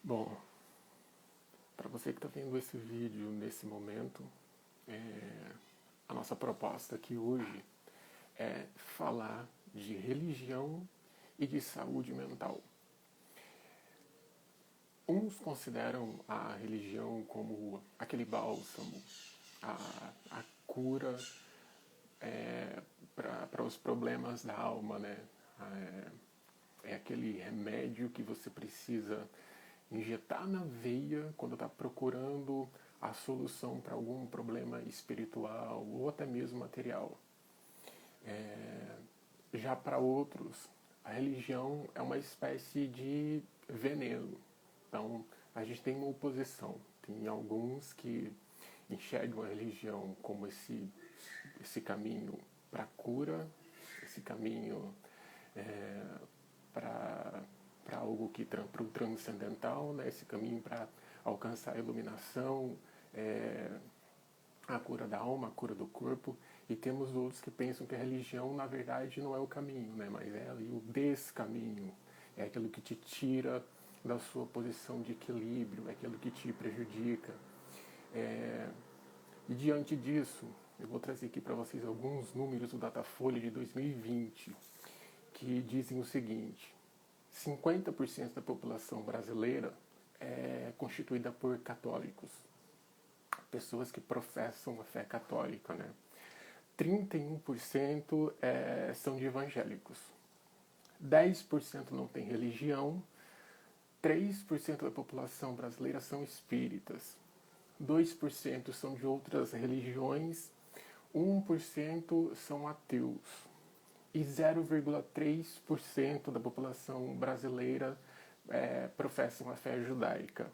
Bom, para você que está vendo esse vídeo nesse momento, a nossa proposta aqui hoje é falar de religião e de saúde mental. Uns consideram a religião como aquele bálsamo, a cura para os problemas da alma, né? É aquele remédio que você precisa injetar na veia quando está procurando a solução para algum problema espiritual ou até mesmo material. Já para outros, a religião é uma espécie de veneno. Então, a gente tem uma oposição. Tem alguns que enxergam a religião como esse caminho para a cura, esse caminho para algo que para o transcendental, né? Esse caminho para alcançar a iluminação, a cura da alma, a cura do corpo. E temos outros que pensam que a religião, na verdade, não é o caminho, né? Mas é ali o descaminho. É aquilo que te tira da sua posição de equilíbrio, é aquilo que te prejudica. E diante disso, eu vou trazer aqui para vocês alguns números do Datafolha de 2020, que dizem o seguinte: 50% da população brasileira é constituída por católicos, pessoas que professam a fé católica, né? 31% são de evangélicos, 10% não tem religião, 3% da população brasileira são espíritas, 2% são de outras religiões, 1% são ateus e 0,3% da população brasileira professam a fé judaica.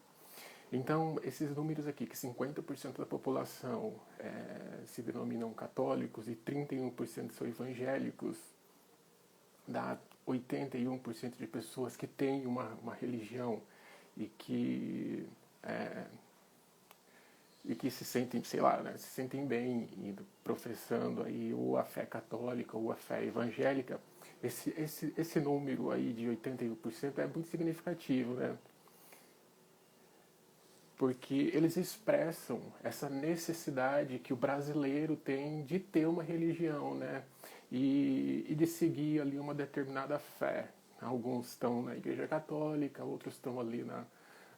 Então, esses números aqui, que 50% da população se denominam católicos e 31% são evangélicos, dá 81% de pessoas que têm uma religião e que se sentem, sei lá, né, se sentem bem indo, professando aí ou a fé católica ou a fé evangélica. Esse número aí de 81% é muito significativo, né? Porque eles expressam essa necessidade que o brasileiro tem de ter uma religião, né? E de seguir ali uma determinada fé. Alguns estão na igreja católica, outros estão ali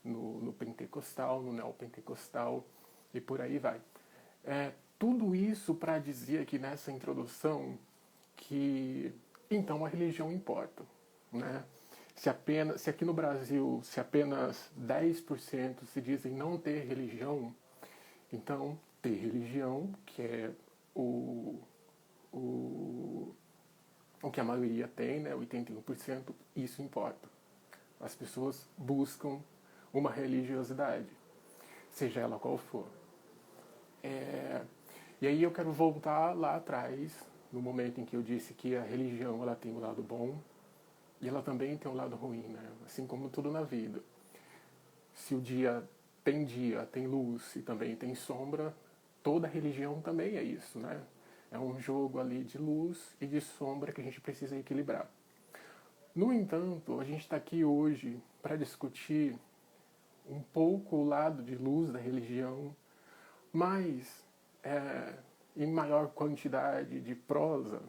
no pentecostal, no neopentecostal, e por aí vai. Tudo isso para dizer aqui nessa introdução que então a religião importa, né? Se aqui no Brasil, se apenas 10% se dizem não ter religião, então ter religião, que é o que a maioria tem, né, 81%, isso importa. As pessoas buscam uma religiosidade, seja ela qual for. E aí eu quero voltar lá atrás, no momento em que eu disse que a religião ela tem um lado bom, e ela também tem um lado ruim, né? Assim como tudo na vida. Se o dia, tem luz e também tem sombra, toda religião também é isso, né? É um jogo ali de luz e de sombra que a gente precisa equilibrar. No entanto, a gente está aqui hoje para discutir um pouco o lado de luz da religião, mas em maior quantidade de prosa,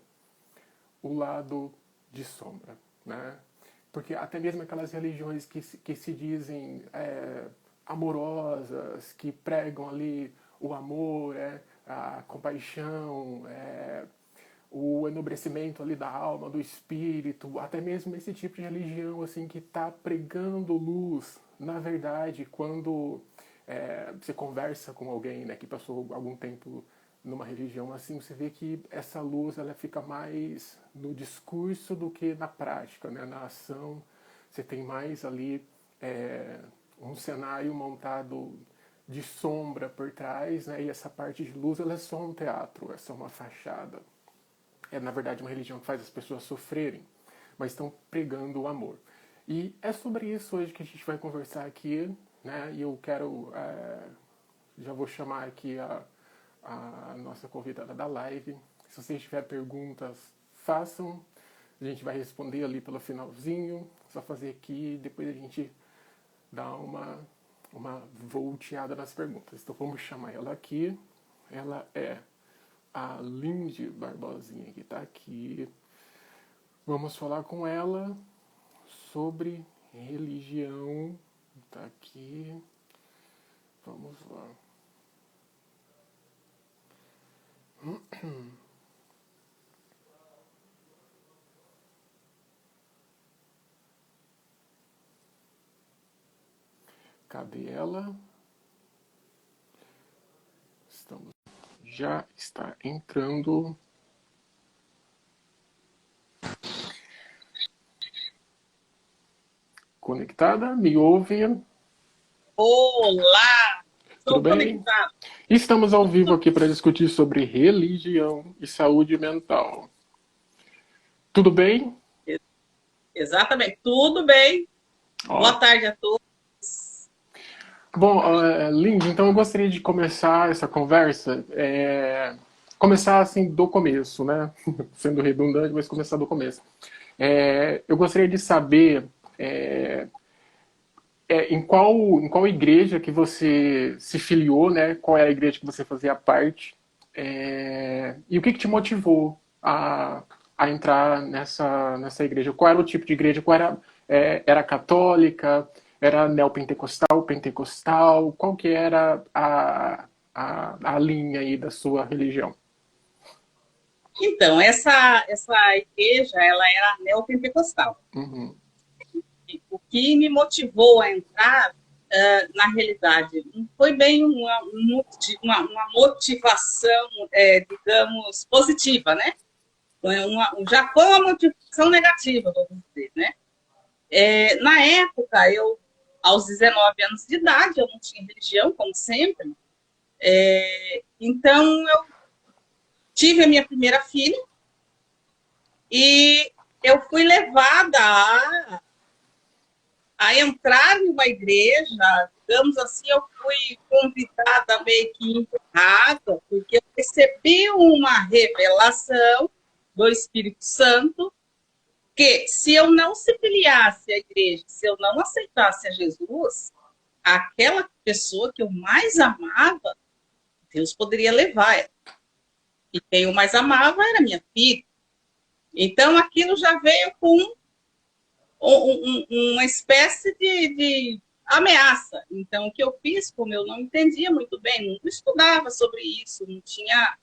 o lado de sombra, né? Porque até mesmo aquelas religiões que se dizem amorosas, que pregam ali o amor, a compaixão, o enobrecimento ali da alma, do espírito, até mesmo esse tipo de religião assim que está pregando luz, na verdade, quando você conversa com alguém, né, que passou algum tempo numa religião assim, você vê que essa luz ela fica mais no discurso do que na prática, né? Na ação. Você tem mais ali um cenário montado de sombra por trás, né? E essa parte de luz ela é só um teatro, é só uma fachada. É na verdade uma religião que faz as pessoas sofrerem, mas estão pregando o amor. E é sobre isso hoje que a gente vai conversar aqui, né? E eu quero já vou chamar aqui a nossa convidada da live. Se vocês tiverem perguntas, façam. A gente vai responder ali pelo finalzinho. Só fazer aqui, depois a gente dar uma volteada nas perguntas. Então vamos chamar ela aqui. Ela é a Lindy Barbosinha, que está aqui. Vamos falar com ela sobre religião. Está aqui. Vamos lá. Cadê ela? Já está entrando. Conectada? Me ouve? Olá! Tudo Estou bem? conectado. Estamos ao vivo aqui para discutir sobre religião e saúde mental. Tudo bem? Exatamente, tudo bem. Ó, Boa tarde a todos. bom, Lindy, então eu gostaria de começar essa conversa, começar assim do começo, né? Sendo redundante, mas começar do começo. Eu gostaria de saber em qual igreja que você se filiou, né? Qual é a igreja que você fazia parte? E o que te motivou a entrar nessa igreja? Qual era o tipo de igreja? Era católica? Era neopentecostal, pentecostal? Qual que era a linha aí da sua religião? Então, essa igreja, ela era neopentecostal. Uhum, O que me motivou a entrar, na realidade, não foi bem uma motivação, digamos, positiva, né? Já foi uma motivação negativa, vamos dizer, né? Na época, aos 19 anos de idade, eu não tinha religião, como sempre. Então, eu tive a minha primeira filha e eu fui levada a entrar em uma igreja, digamos assim, eu fui convidada, meio que empurrada, porque eu recebi uma revelação do Espírito Santo que se eu não se filiasse à igreja, se eu não aceitasse a Jesus, aquela pessoa que eu mais amava, Deus poderia levar ela. E quem eu mais amava era minha filha. Então, aquilo já veio com uma espécie de ameaça. Então, o que eu fiz, como eu não entendia muito bem, não estudava sobre isso, não tinha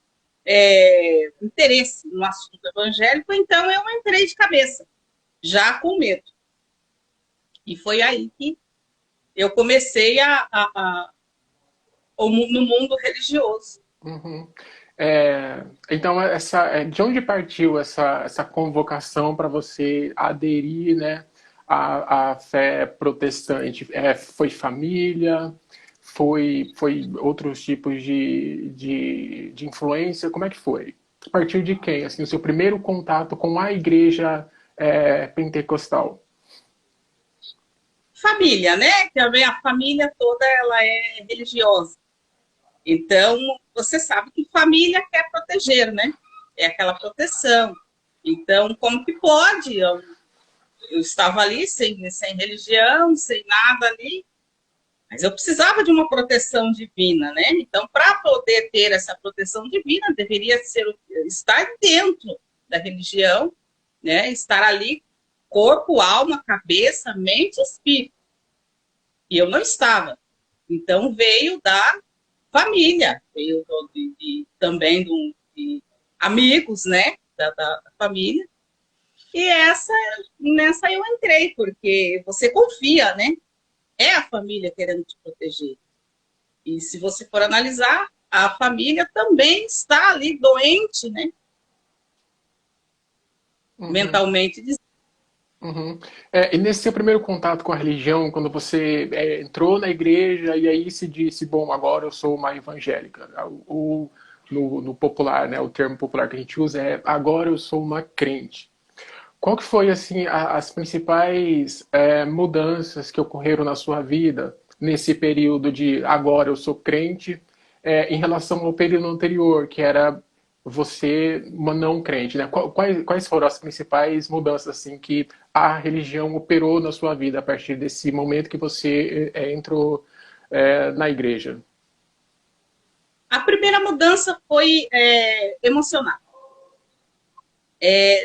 interesse no assunto evangélico, então eu entrei de cabeça, já com medo. E foi aí que eu comecei no mundo religioso. uhum. Então, de onde partiu essa convocação para você aderir, né, à fé protestante? Foi família? Foi outros tipos de influência? Como é que foi? A partir de quem? Assim, o seu primeiro contato com a igreja pentecostal? Família, né? Também a família toda ela é religiosa. Então, você sabe que família quer proteger, né? É aquela proteção. Então, como que pode? Eu estava ali sem religião, sem nada ali, mas eu precisava de uma proteção divina, né? Então, para poder ter essa proteção divina, deveria estar dentro da religião, né? Estar ali, corpo, alma, cabeça, mente e espírito. E eu não estava. Então, veio da família, veio também de amigos, né? Da família. E nessa eu entrei, porque você confia, né? É a família querendo te proteger. E se você for analisar, a família também está ali doente, né? Uhum. Mentalmente. Uhum. E nesse seu primeiro contato com a religião, quando você entrou na igreja e aí se disse, bom, agora eu sou uma evangélica, ou no popular, né, o termo popular que a gente usa é agora eu sou uma crente. Qual que foi assim as principais mudanças que ocorreram na sua vida nesse período de agora eu sou crente, em relação ao período anterior, que era você uma não crente, né? Quais foram as principais mudanças assim que a religião operou na sua vida a partir desse momento que você entrou na igreja? A primeira mudança foi emocional.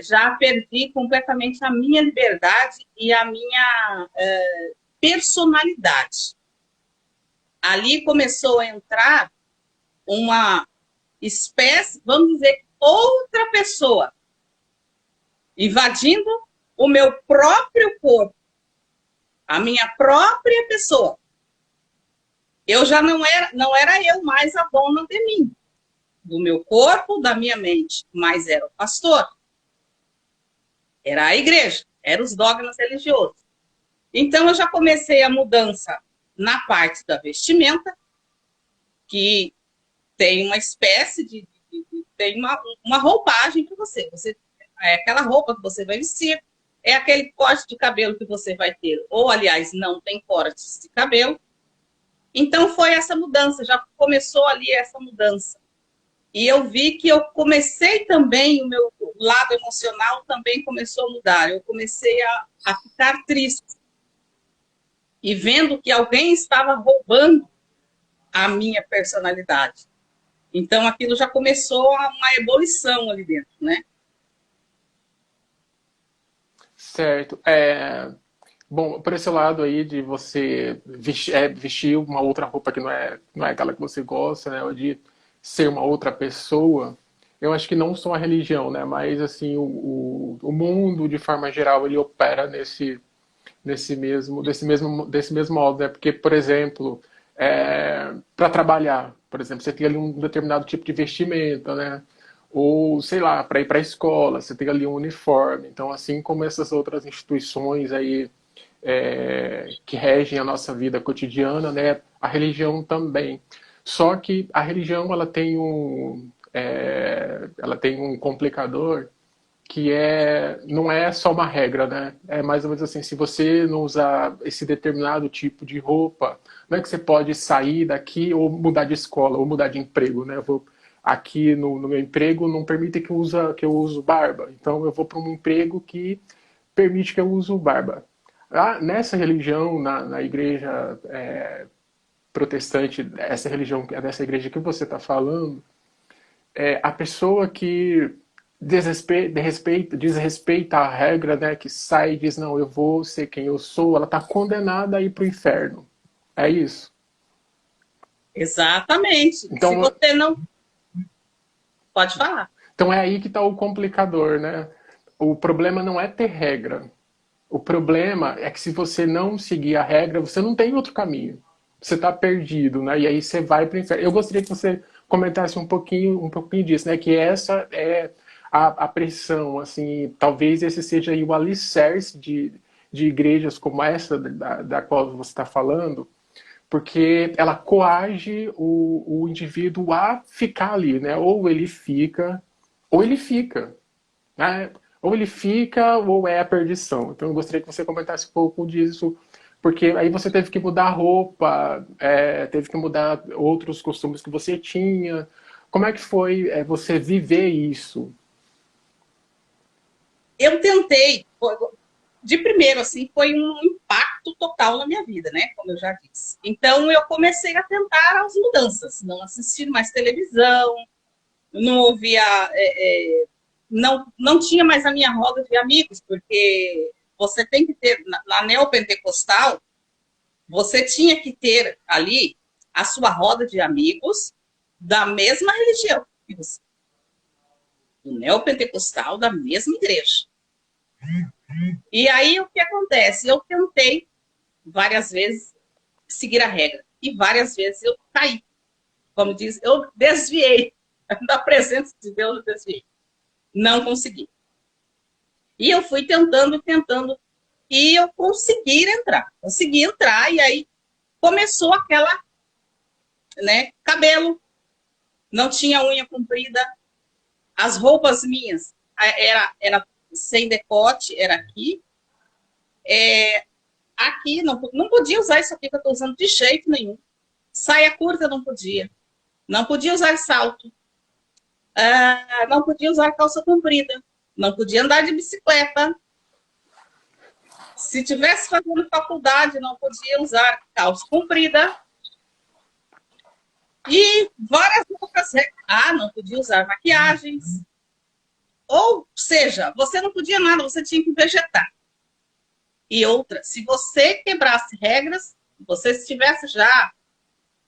Já perdi completamente a minha liberdade e a minha personalidade. Ali começou a entrar uma espécie, vamos dizer, outra pessoa, invadindo o meu próprio corpo, a minha própria pessoa. Eu já não era eu mais a dona de mim, do meu corpo, da minha mente, mas era o pastor, era a igreja, eram os dogmas religiosos. Então eu já comecei a mudança na parte da vestimenta, que tem uma espécie tem uma roupagem para você. É aquela roupa que você vai vestir, é aquele corte de cabelo que você vai ter, ou aliás, não tem cortes de cabelo. Então foi essa mudança, já começou ali essa mudança. E eu vi que eu comecei também, o meu lado emocional também começou a mudar. Eu comecei a ficar triste. E vendo que alguém estava roubando a minha personalidade. Então aquilo já começou uma ebulição ali dentro, né? Certo. Bom, por esse lado aí de você vestir uma outra roupa que não é aquela que você gosta, né? Ou de ser uma outra pessoa, eu acho que não só a religião, né? Mas assim, o mundo de forma geral ele opera desse mesmo modo, né? Porque, por exemplo, para trabalhar, por exemplo, você tem ali um determinado tipo de vestimenta, né? Ou, sei lá, para ir para a escola, você tem ali um uniforme. Então, assim como essas outras instituições aí que regem a nossa vida cotidiana, né? A religião também. Só que a religião ela tem um complicador que não é só uma regra, né? É mais ou menos assim, se você não usar esse determinado tipo de roupa, não é que você pode sair daqui ou mudar de escola ou mudar de emprego, né? Eu vou aqui no meu emprego não permite que eu use barba, então eu vou para um emprego que permite que eu use barba. Nessa religião, na igreja protestante, essa religião, dessa igreja que você está falando, a pessoa que desrespeita a regra, né, que sai e diz, não, eu vou ser quem eu sou, ela está condenada a ir para o inferno. É isso. Exatamente. Se Então, você não... Pode falar. então é aí que está o complicador, né? O problema não é ter regra. O problema é que se você não seguir a regra, você não tem outro caminho. Você está perdido, né? E aí você vai para o inferno. Eu gostaria que você comentasse um pouquinho disso, né? Que essa é a pressão, assim, talvez esse seja aí o alicerce de igrejas como essa da qual você está falando, porque ela coage o indivíduo a ficar ali, né? Ou ele fica, né? Ou ele fica, ou é a perdição. Então eu gostaria que você comentasse um pouco disso, porque aí você teve que mudar a roupa, teve que mudar outros costumes que você tinha. Como é que foi você viver isso? Eu tentei, de primeiro, assim, foi um impacto total na minha vida, né? Como eu já disse. Então, eu comecei a tentar as mudanças, não assistir mais televisão, não ouvia, não tinha mais a minha roda de amigos, porque você tem que ter, na neopentecostal, você tinha que ter ali a sua roda de amigos da mesma religião que você. Do neopentecostal, da mesma igreja. E aí, o que acontece? Eu tentei várias vezes seguir a regra. E várias vezes eu caí. Como diz, eu desviei. Da presença de Deus, eu desviei. Não consegui. E eu fui tentando, tentando. E eu consegui entrar. Consegui entrar e aí começou aquela, né, cabelo. Não tinha unha comprida. As roupas minhas era sem decote, era aqui. Aqui, não podia usar isso aqui que eu estou usando de jeito nenhum. Saia curta não podia. Não podia usar salto. não podia usar calça comprida, não podia andar de bicicleta. Se tivesse fazendo faculdade, não podia usar calça comprida. E várias outras regras. Não podia usar maquiagens. Ou seja, você não podia nada, você tinha que vegetar. E outra, se você quebrasse regras, você estivesse já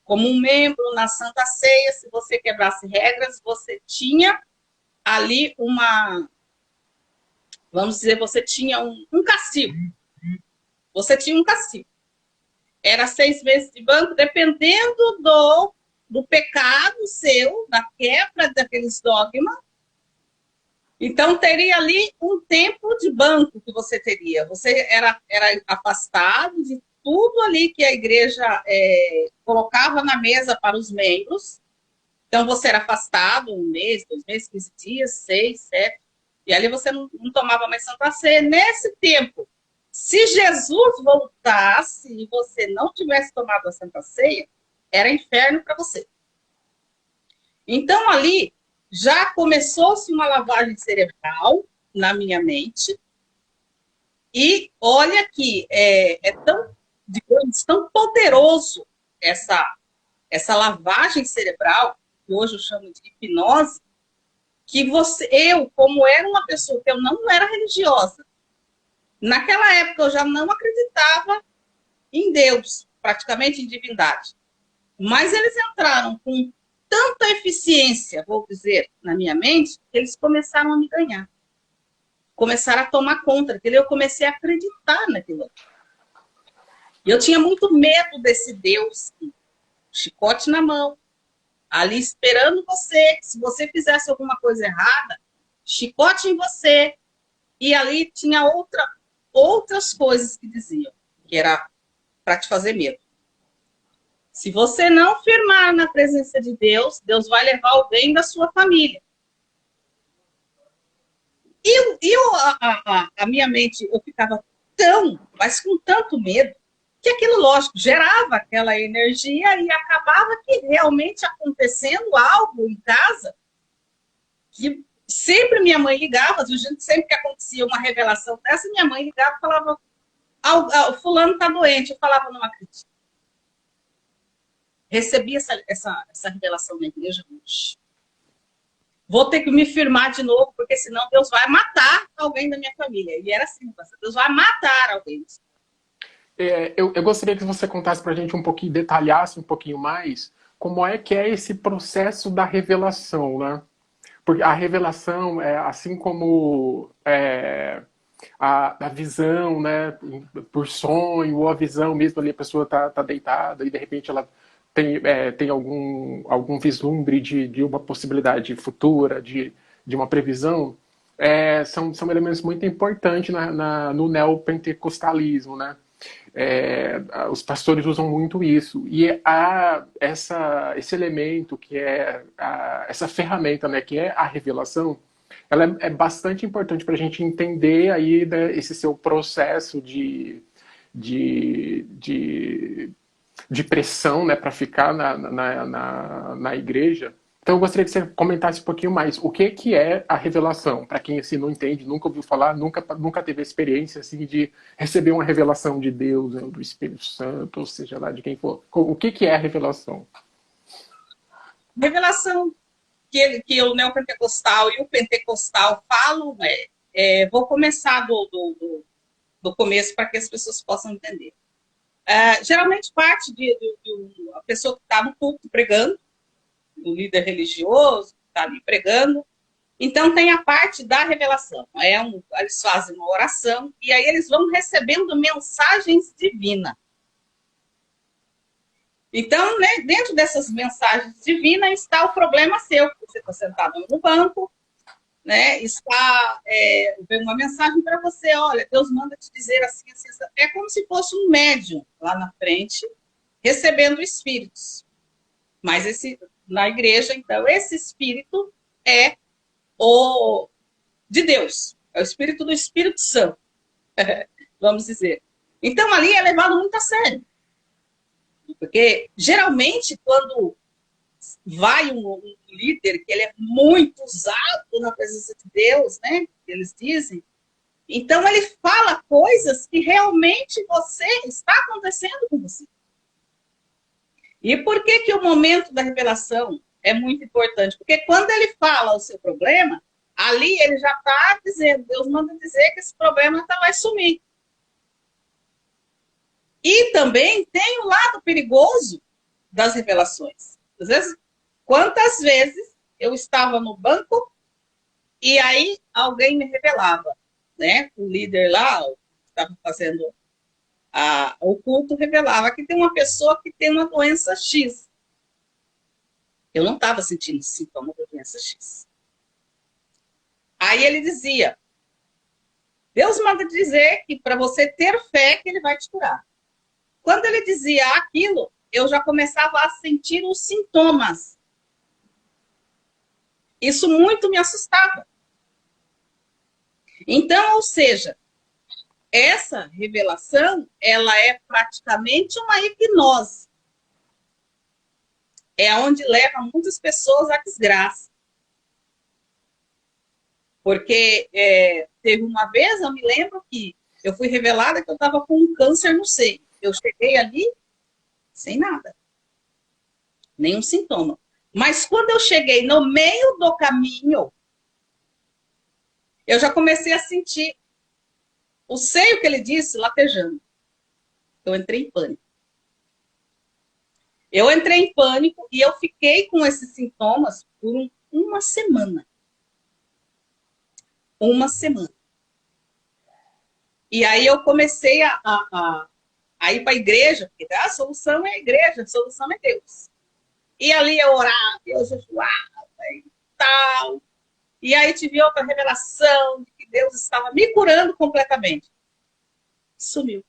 como um membro na Santa Ceia, se você quebrasse regras, você tinha ali vamos dizer, você tinha um castigo. Você tinha um castigo. Era 6 meses de banco, dependendo do pecado seu, da quebra daqueles dogmas. Então, teria ali um tempo de banco que você teria. Você era afastado de tudo ali que a igreja colocava na mesa para os membros. Então, você era afastado 1 mês, 2 meses, 15 dias, 6, 7. E ali você não tomava mais Santa Ceia. Nesse tempo, se Jesus voltasse e você não tivesse tomado a Santa Ceia, era inferno para você. Então, ali, já começou-se uma lavagem cerebral na minha mente. E olha que é tão poderoso essa lavagem cerebral, que hoje eu chamo de hipnose, que eu, como era uma pessoa que eu não era religiosa, naquela época eu já não acreditava em Deus, praticamente em divindade. Mas eles entraram com tanta eficiência, vou dizer, na minha mente, que eles começaram a me ganhar. Começaram a tomar conta daquilo, eu comecei a acreditar naquilo. E eu tinha muito medo desse Deus, chicote na mão, ali esperando você, se você fizesse alguma coisa errada, chicote em você. E ali tinha outras coisas que diziam, que era para te fazer medo. Se você não firmar na presença de Deus, Deus vai levar alguém da sua família. E a minha mente, eu ficava mas com tanto medo, que aquilo, lógico, gerava aquela energia e acabava que realmente acontecendo algo em casa, que sempre minha mãe ligava, sempre que acontecia uma revelação dessa, minha mãe ligava e falava, fulano está doente, eu falava, não acredito. Recebi essa revelação na igreja hoje. Vou ter que me firmar de novo, porque senão Deus vai matar alguém da minha família. E era assim, Deus vai matar alguém. Eu gostaria que você contasse pra gente um pouquinho, detalhasse um pouquinho mais como é que é esse processo da revelação, né? Porque a revelação, assim como a visão, né, por sonho, ou a visão mesmo ali, a pessoa tá deitada e de repente ela tem algum vislumbre de uma possibilidade futura, de uma previsão, são elementos muito importantes no neopentecostalismo, né? Os pastores usam muito isso. E há esse elemento que essa ferramenta, né, que é a revelação, ela é bastante importante para a gente entender aí, né, esse seu processo de pressão, né, para ficar na igreja. Então eu gostaria que você comentasse um pouquinho mais o que é a revelação, para quem assim não entende, nunca ouviu falar, nunca teve a experiência assim de receber uma revelação de Deus, né, do Espírito Santo, ou seja lá de quem for. O que é a revelação? Revelação que o neopentecostal e o pentecostal falam, vou começar do começo para que as pessoas possam entender. Geralmente parte de a pessoa que está no culto pregando, o líder religioso que está ali pregando. Então tem a parte da revelação. Eles fazem uma oração e aí eles vão recebendo mensagens divinas. Então, né, dentro dessas mensagens divinas está o problema seu. Você está sentado no banco, né, vem uma mensagem para você, olha, Deus manda te dizer assim, assim, assim. É como se fosse um médium lá na frente, recebendo espíritos. Mas na igreja, então, esse espírito é o de Deus, é o espírito do Espírito Santo, vamos dizer. Então, ali é levado muito a sério. Porque, geralmente, quando vai um líder que ele é muito usado na presença de Deus, né? Eles dizem. Então ele fala coisas que realmente você está acontecendo com você. E por que que o momento da revelação é muito importante? Porque quando ele fala o seu problema, ali ele já está dizendo, Deus manda dizer que esse problema vai sumir. E também tem o lado perigoso das revelações. Às vezes, quantas vezes eu estava no banco e aí alguém me revelava, né? O líder lá, que estava fazendo o culto, revelava que tem uma pessoa que tem uma doença X. Eu não estava sentindo sintoma da doença X. Aí ele dizia, Deus manda dizer que para você ter fé que ele vai te curar. Quando ele dizia aquilo, eu já começava a sentir os sintomas. Isso muito me assustava. Então, ou seja, essa revelação, ela é praticamente uma hipnose. É onde leva muitas pessoas à desgraça. Porque teve uma vez, eu me lembro que eu fui revelada que eu estava com um câncer no seio. Eu cheguei ali sem nada. Nenhum sintoma. Mas quando eu cheguei no meio do caminho, eu já comecei a sentir o seio que ele disse latejando. Eu entrei em pânico. Eu entrei em pânico e eu fiquei com esses sintomas por uma semana. Uma semana. E aí eu comecei a ir para a igreja, porque a solução é a igreja, a solução é Deus. E ali eu orava, eu jejuava e tal. E aí tive outra revelação de que Deus estava me curando completamente. Sumiu.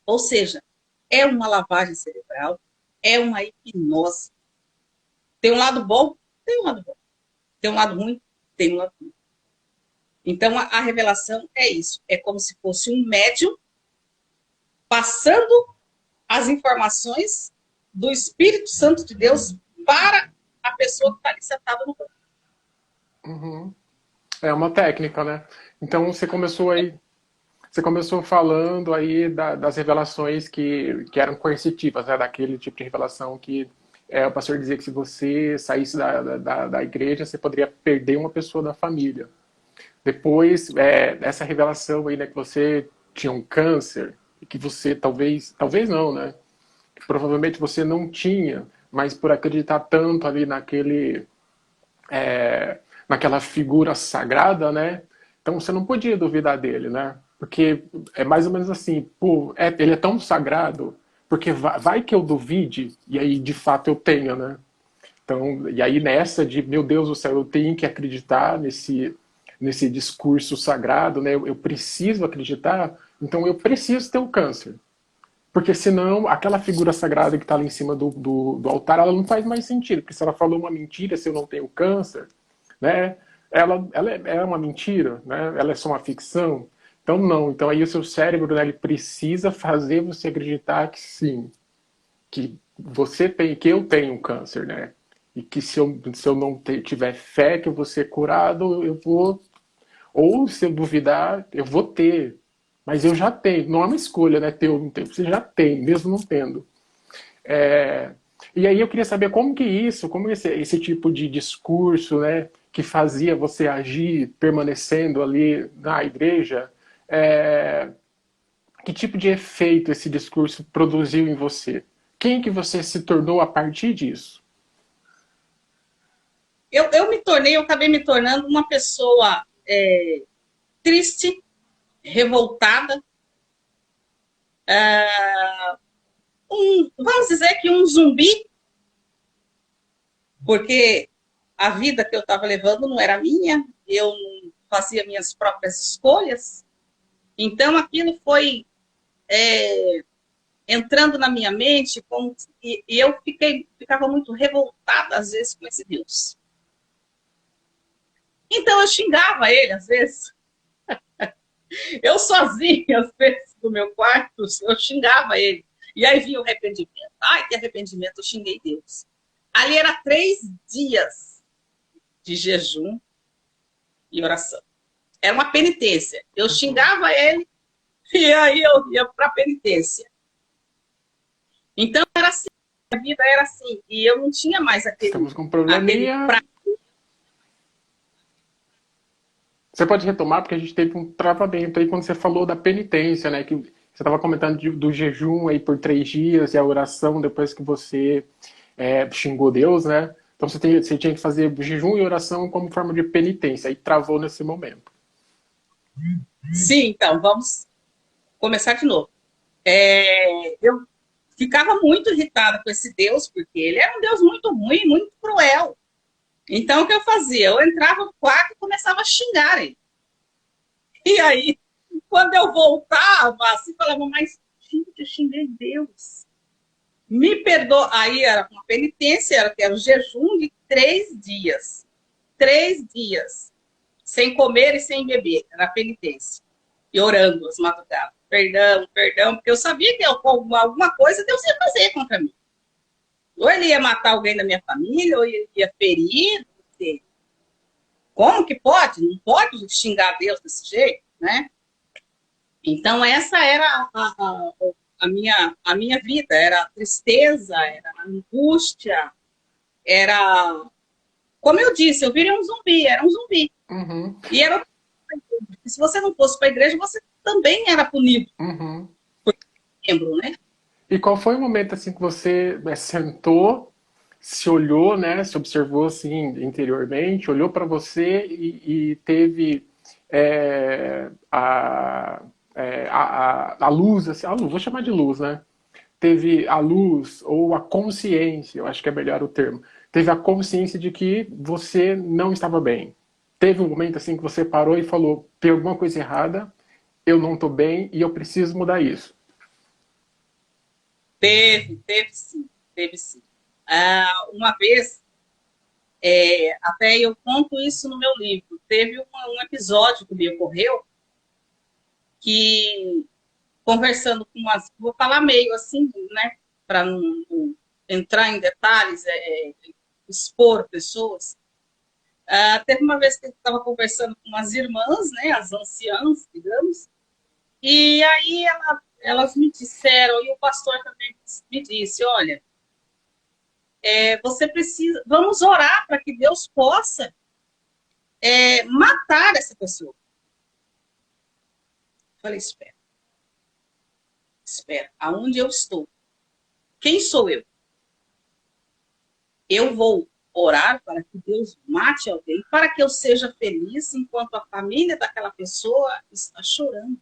Ou seja, é uma lavagem cerebral, é uma hipnose. Tem um lado bom? Tem um lado bom. Tem um lado ruim? Tem um lado ruim. Então, a revelação é isso. É como se fosse um médium passando as informações do Espírito Santo de Deus para a pessoa que está ali sentada no banco. Uhum. É uma técnica, né? Então você começou falando aí das revelações que eram coercitivas, né? Daquele tipo de revelação que o pastor dizia que se você saísse da igreja, você poderia perder uma pessoa da família. Depois, essa revelação aí, né, que você tinha um câncer, e que você talvez não, né? Que provavelmente você não tinha, mas por acreditar tanto ali naquela figura sagrada, né? Então você não podia duvidar dele, né? Porque é mais ou menos assim, pô, ele é tão sagrado, porque vai que eu duvide, e aí de fato eu tenho, né? Então, e aí nessa de, meu Deus do céu, eu tenho que acreditar nesse discurso sagrado, né? Eu preciso acreditar, então eu preciso ter o câncer. Porque senão, aquela figura sagrada que está ali em cima do altar, ela não faz mais sentido. Porque se ela falou uma mentira, se eu não tenho câncer, né? Ela é uma mentira, né? Ela é só uma ficção. Então, não. Então, aí o seu cérebro, né, ele precisa fazer você acreditar que sim, que você tem, que eu tenho câncer, né? E que se eu não tiver fé que eu vou ser curado, eu vou. Ou se eu duvidar, eu vou ter. Mas eu já tenho. Não é uma escolha, né? Ter ou não ter. Você já tem, mesmo não tendo. E aí eu queria saber como esse tipo de discurso, né, que fazia você agir permanecendo ali na igreja, que tipo de efeito esse discurso produziu em você? Quem que você se tornou a partir disso? Eu acabei me tornando uma pessoa triste, revoltada, vamos dizer que um zumbi, porque a vida que eu estava levando não era minha, eu não fazia minhas próprias escolhas, então aquilo foi entrando na minha mente e eu ficava muito revoltada às vezes com esse Deus. Então eu xingava ele às vezes. Eu sozinha, às vezes, no meu quarto, eu xingava ele. E aí vinha o arrependimento. Ai, que arrependimento, eu xinguei Deus. Ali era 3 dias de jejum e oração. Era uma penitência. Eu xingava ele e aí eu ia para a penitência. Então era assim, a vida era assim. E eu não tinha mais Estamos com um aquele probleminha. Você pode retomar, porque a gente teve um travamento aí quando você falou da penitência, né? Que você estava comentando do jejum aí por 3 dias e a oração depois que você xingou Deus, né? Então você tinha que fazer jejum e oração como forma de penitência. Aí travou nesse momento. Sim, então, vamos começar de novo. Eu ficava muito irritada com esse Deus, porque ele era um Deus muito ruim, muito cruel. Então, o que eu fazia? Eu entrava no quarto e começava a xingar ele. E aí, quando eu voltava, assim, falava, mas, gente, eu xinguei Deus. Me perdoa. Aí era uma penitência, era um jejum de 3 dias. 3 dias. Sem comer e sem beber. Era a penitência. E orando as madrugadas. Perdão, perdão, porque eu sabia que alguma coisa Deus ia fazer contra mim. Ou ele ia matar alguém da minha família, ou ele ia ferir. Como que pode? Não pode xingar Deus desse jeito, né? Então, essa era a minha vida. Era a tristeza, era a angústia, era... Como eu disse, eu virei um zumbi, era um zumbi. Uhum, E era... se você não fosse para a igreja, você também era punido. uhum. Lembro, né? E qual foi o momento assim que você sentou, se olhou, né, se observou assim interiormente, olhou para você e teve a luz, assim, a luz, vou chamar de luz, né? Teve a luz ou a consciência, eu acho que é melhor o termo. Teve a consciência de que você não estava bem. Teve um momento assim que você parou e falou: tem alguma coisa errada, eu não estou bem e eu preciso mudar isso. Teve sim, teve sim. Uma vez, até eu conto isso no meu livro, teve um episódio que me ocorreu que, conversando com umas... Vou falar meio assim, né? Para não entrar em detalhes, expor pessoas. Teve uma vez que eu estava conversando com umas irmãs, né? As anciãs, digamos, e aí elas me disseram, e o pastor também me disse, olha, você precisa, vamos orar para que Deus possa matar essa pessoa. Eu falei, espera, aonde eu estou? Quem sou eu? Eu vou orar para que Deus mate alguém, para que eu seja feliz enquanto a família daquela pessoa está chorando.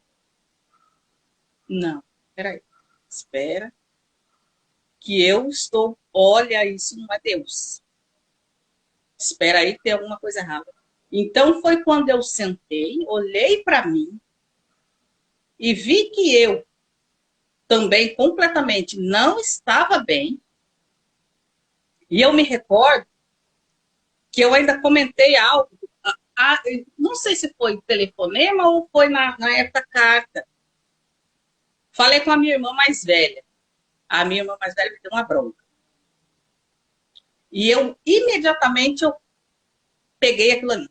Não, peraí, espera, que eu estou, olha, isso não é Deus. Espera aí que tem alguma coisa errada. Então foi quando eu sentei, olhei para mim e vi que eu também completamente não estava bem. E eu me recordo que eu ainda comentei algo, não sei se foi telefonema ou foi na época carta. Falei com a minha irmã mais velha. A minha irmã mais velha me deu uma bronca. E eu, imediatamente, eu peguei aquilo ali.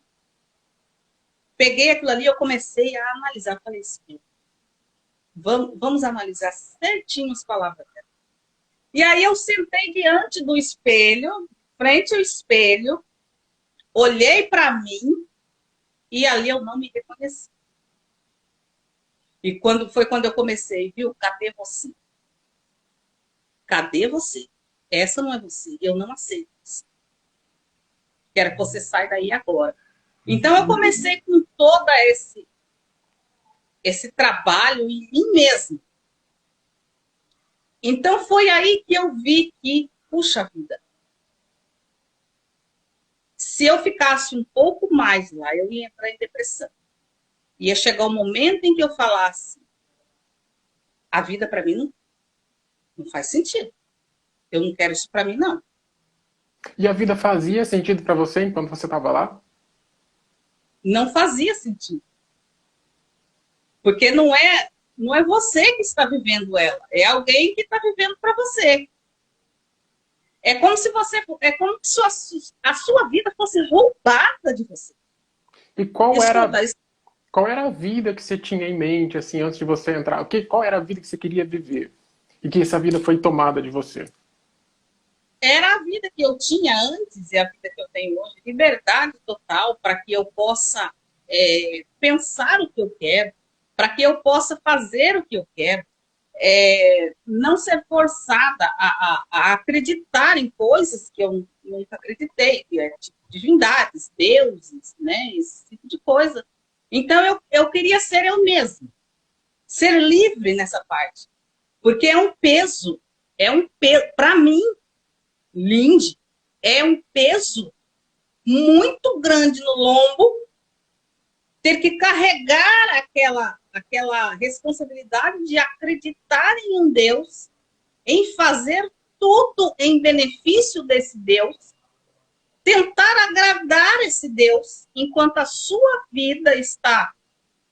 Peguei aquilo ali e eu comecei a analisar. Falei assim, vamos analisar certinho as palavras dela. E aí eu sentei diante do espelho, frente ao espelho, olhei para mim e ali eu não me reconheci. E quando eu comecei, viu? Cadê você? Cadê você? Essa não é você. Eu não aceito isso. Quero que você saia daí agora. Então eu comecei com todo esse trabalho em mim mesmo. Então foi aí que eu vi que, puxa vida, se eu ficasse um pouco mais lá, eu ia entrar em depressão. Ia chegar o momento em que eu falasse, a vida para mim não faz sentido. Eu não quero isso para mim, não. E a vida fazia sentido para você enquanto você estava lá? Não fazia sentido. Porque não é... não é você que está vivendo ela, é alguém que está vivendo para você. É como se a sua vida fosse roubada de você. E Escuta, qual era a vida que você tinha em mente, assim, antes de você entrar? Qual era a vida que você queria viver? E que essa vida foi tomada de você? era a vida que eu tinha antes e a vida que eu tenho hoje, liberdade total para que eu possa pensar o que eu quero, para que eu possa fazer o que eu quero, não ser forçada a acreditar em coisas que eu nunca acreditei, tipo divindades, deuses, né, esse tipo de coisa. Então eu queria ser eu mesma, ser livre nessa parte, porque é um peso, para mim, Lindy, é um peso muito grande no lombo ter que carregar aquela responsabilidade de acreditar em um Deus, em fazer tudo em benefício desse Deus, tentar agradar esse Deus, enquanto a sua vida está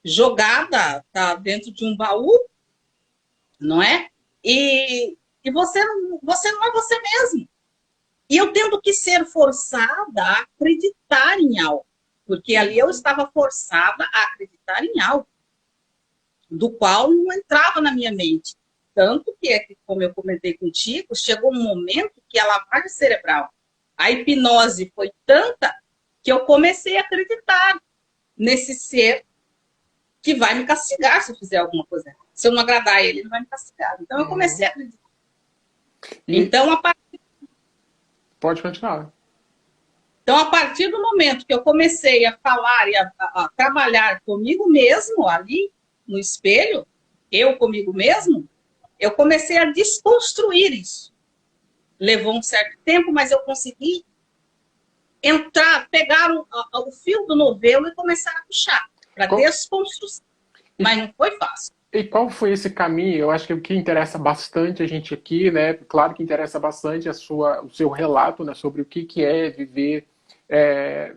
jogada, está dentro de um baú, não é? E você não é você mesmo. E eu tendo que ser forçada a acreditar em algo, porque ali eu estava forçada a acreditar em algo, do qual não entrava na minha mente. Tanto que, como eu comentei contigo, chegou um momento que a lavagem cerebral, a hipnose foi tanta que eu comecei a acreditar nesse ser que vai me castigar se eu fizer alguma coisa. Se eu não agradar ele, ele vai me castigar. Então eu comecei a acreditar. E Então, pode continuar. Então, a partir do momento que eu comecei a falar e a trabalhar comigo mesmo ali no espelho, eu comigo mesmo, eu comecei a desconstruir isso. Levou um certo tempo, mas eu consegui entrar, pegar o fio do novelo e começar a puxar para Qual, desconstrução. Mas não foi fácil. e qual foi esse caminho? Eu acho que o que interessa bastante a gente aqui, né? Claro que interessa bastante o seu relato, né, sobre o que é viver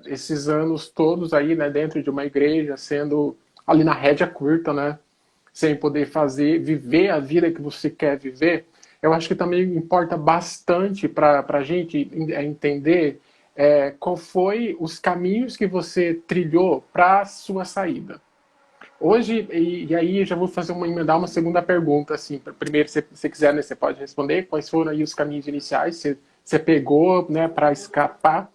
esses anos todos aí, né, dentro de uma igreja, sendo ali na rédea curta, né, sem poder viver a vida que você quer viver. Eu acho que também importa bastante para a gente entender qual foi os caminhos que você trilhou para a sua saída. Hoje, e aí eu já vou emendar uma segunda pergunta, assim, primeiro, se você quiser, né, você pode responder, quais foram aí os caminhos iniciais que você pegou, né, para escapar,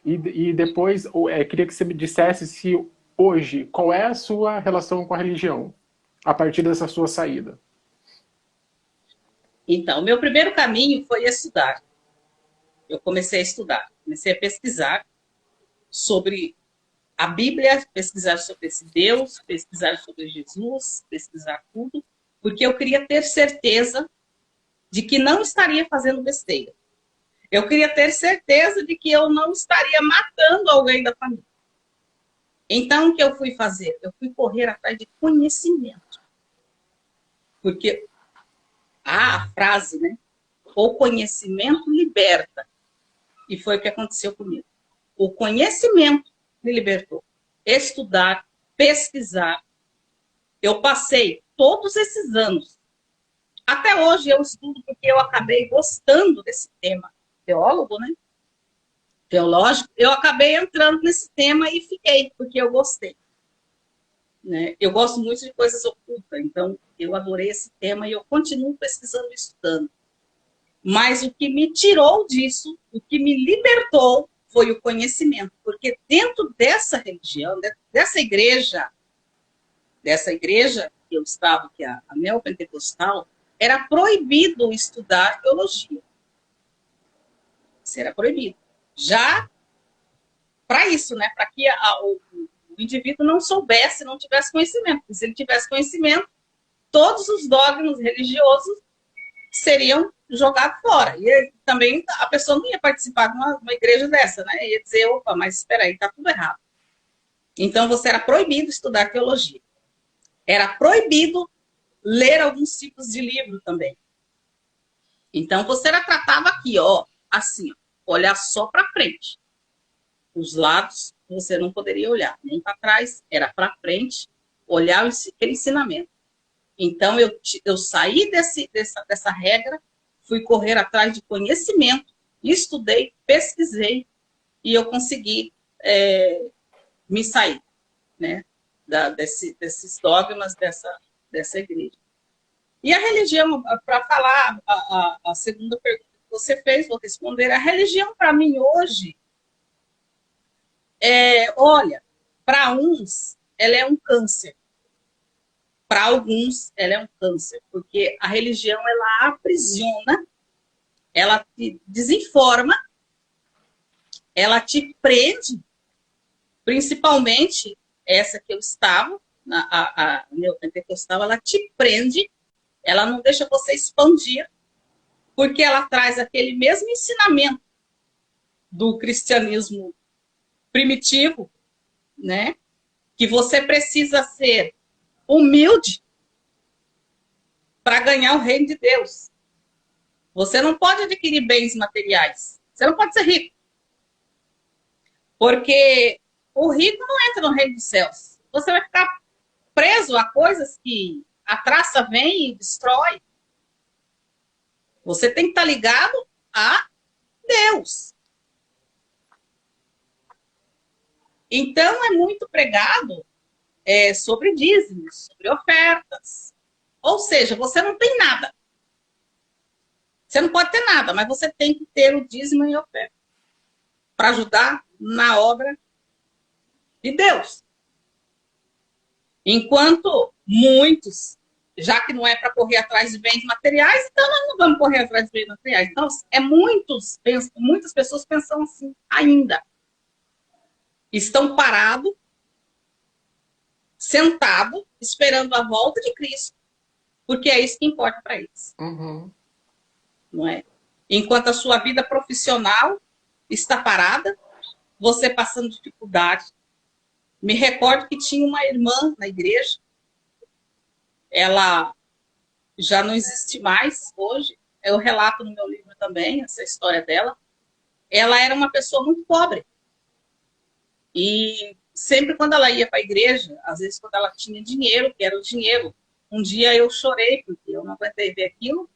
e depois, queria que você me dissesse se hoje, qual é a sua relação com a religião, a partir dessa sua saída. Então, meu primeiro caminho foi estudar. Eu comecei a estudar, comecei a pesquisar sobre a Bíblia, pesquisar sobre esse Deus, pesquisar sobre Jesus, pesquisar tudo, porque eu queria ter certeza de que não estaria fazendo besteira. Eu queria ter certeza de que eu não estaria matando alguém da família. Então, o que eu fui fazer? Eu fui correr atrás de conhecimento. Porque a frase, né? O conhecimento liberta. E foi o que aconteceu comigo. O conhecimento me libertou. Estudar, pesquisar. Eu passei todos esses anos. Até hoje eu estudo porque eu acabei gostando desse tema. Teólogo, né? Teológico. Eu acabei entrando nesse tema e fiquei, porque eu gostei. Né? Eu gosto muito de coisas ocultas, então eu adorei esse tema e eu continuo pesquisando e estudando. Mas o que me tirou disso, o que me libertou, foi o conhecimento. Porque dentro dessa religião, dessa igreja que eu estava, que é a neopentecostal, era proibido estudar teologia. Isso era proibido. Já para isso, né? Para que o indivíduo não soubesse, não tivesse conhecimento. Porque se ele tivesse conhecimento, todos os dogmas religiosos seriam jogados fora. E também a pessoa não ia participar de uma igreja dessa, né? Ia dizer, opa, mas espera aí, está tudo errado. Então, você era proibido estudar teologia. Era proibido ler alguns tipos de livro também. Então, você era tratado aqui, ó, assim, ó, olhar só para frente. Os lados, você não poderia olhar, nem para trás, era para frente, olhar aquele ensinamento. Então, eu saí dessa regra, fui correr atrás de conhecimento, estudei, pesquisei, e eu consegui me sair, né, desses dogmas dessa igreja. E a religião, para falar a segunda pergunta que você fez, vou responder. A religião, para mim, hoje, olha, para uns, ela é um câncer. Para alguns, ela é um câncer, porque a religião, ela aprisiona, ela te desinforma, ela te prende, principalmente essa que eu estava, a neopentecostal, ela te prende, ela não deixa você expandir, porque ela traz aquele mesmo ensinamento do cristianismo primitivo, né? Que você precisa ser humilde para ganhar o reino de Deus. Você não pode adquirir bens materiais. Você não pode ser rico. Porque o rico não entra no reino dos céus. Você vai ficar preso a coisas que a traça vem e destrói. Você tem que estar ligado a Deus. Então, é muito pregado sobre dízimos, sobre ofertas. Ou seja, você não tem nada. Você não pode ter nada, mas você tem que ter o dízimo e oferta para ajudar na obra de Deus. Enquanto muitos, já que não é para correr atrás de bens materiais, então nós não vamos correr atrás de bens materiais. Então, muitas pessoas pensam assim ainda. Estão parados, sentados, esperando a volta de Cristo, porque é isso que importa para eles. Uhum. Não é? Enquanto a sua vida profissional está parada, você passando dificuldade. Me recordo que tinha uma irmã na igreja, ela já não existe mais hoje, eu relato no meu livro também essa história dela. Ela era uma pessoa muito pobre. E sempre quando ela ia para a igreja, às vezes quando ela tinha dinheiro, que era o dinheiro, um dia eu chorei, porque eu não aguentei ver aquilo,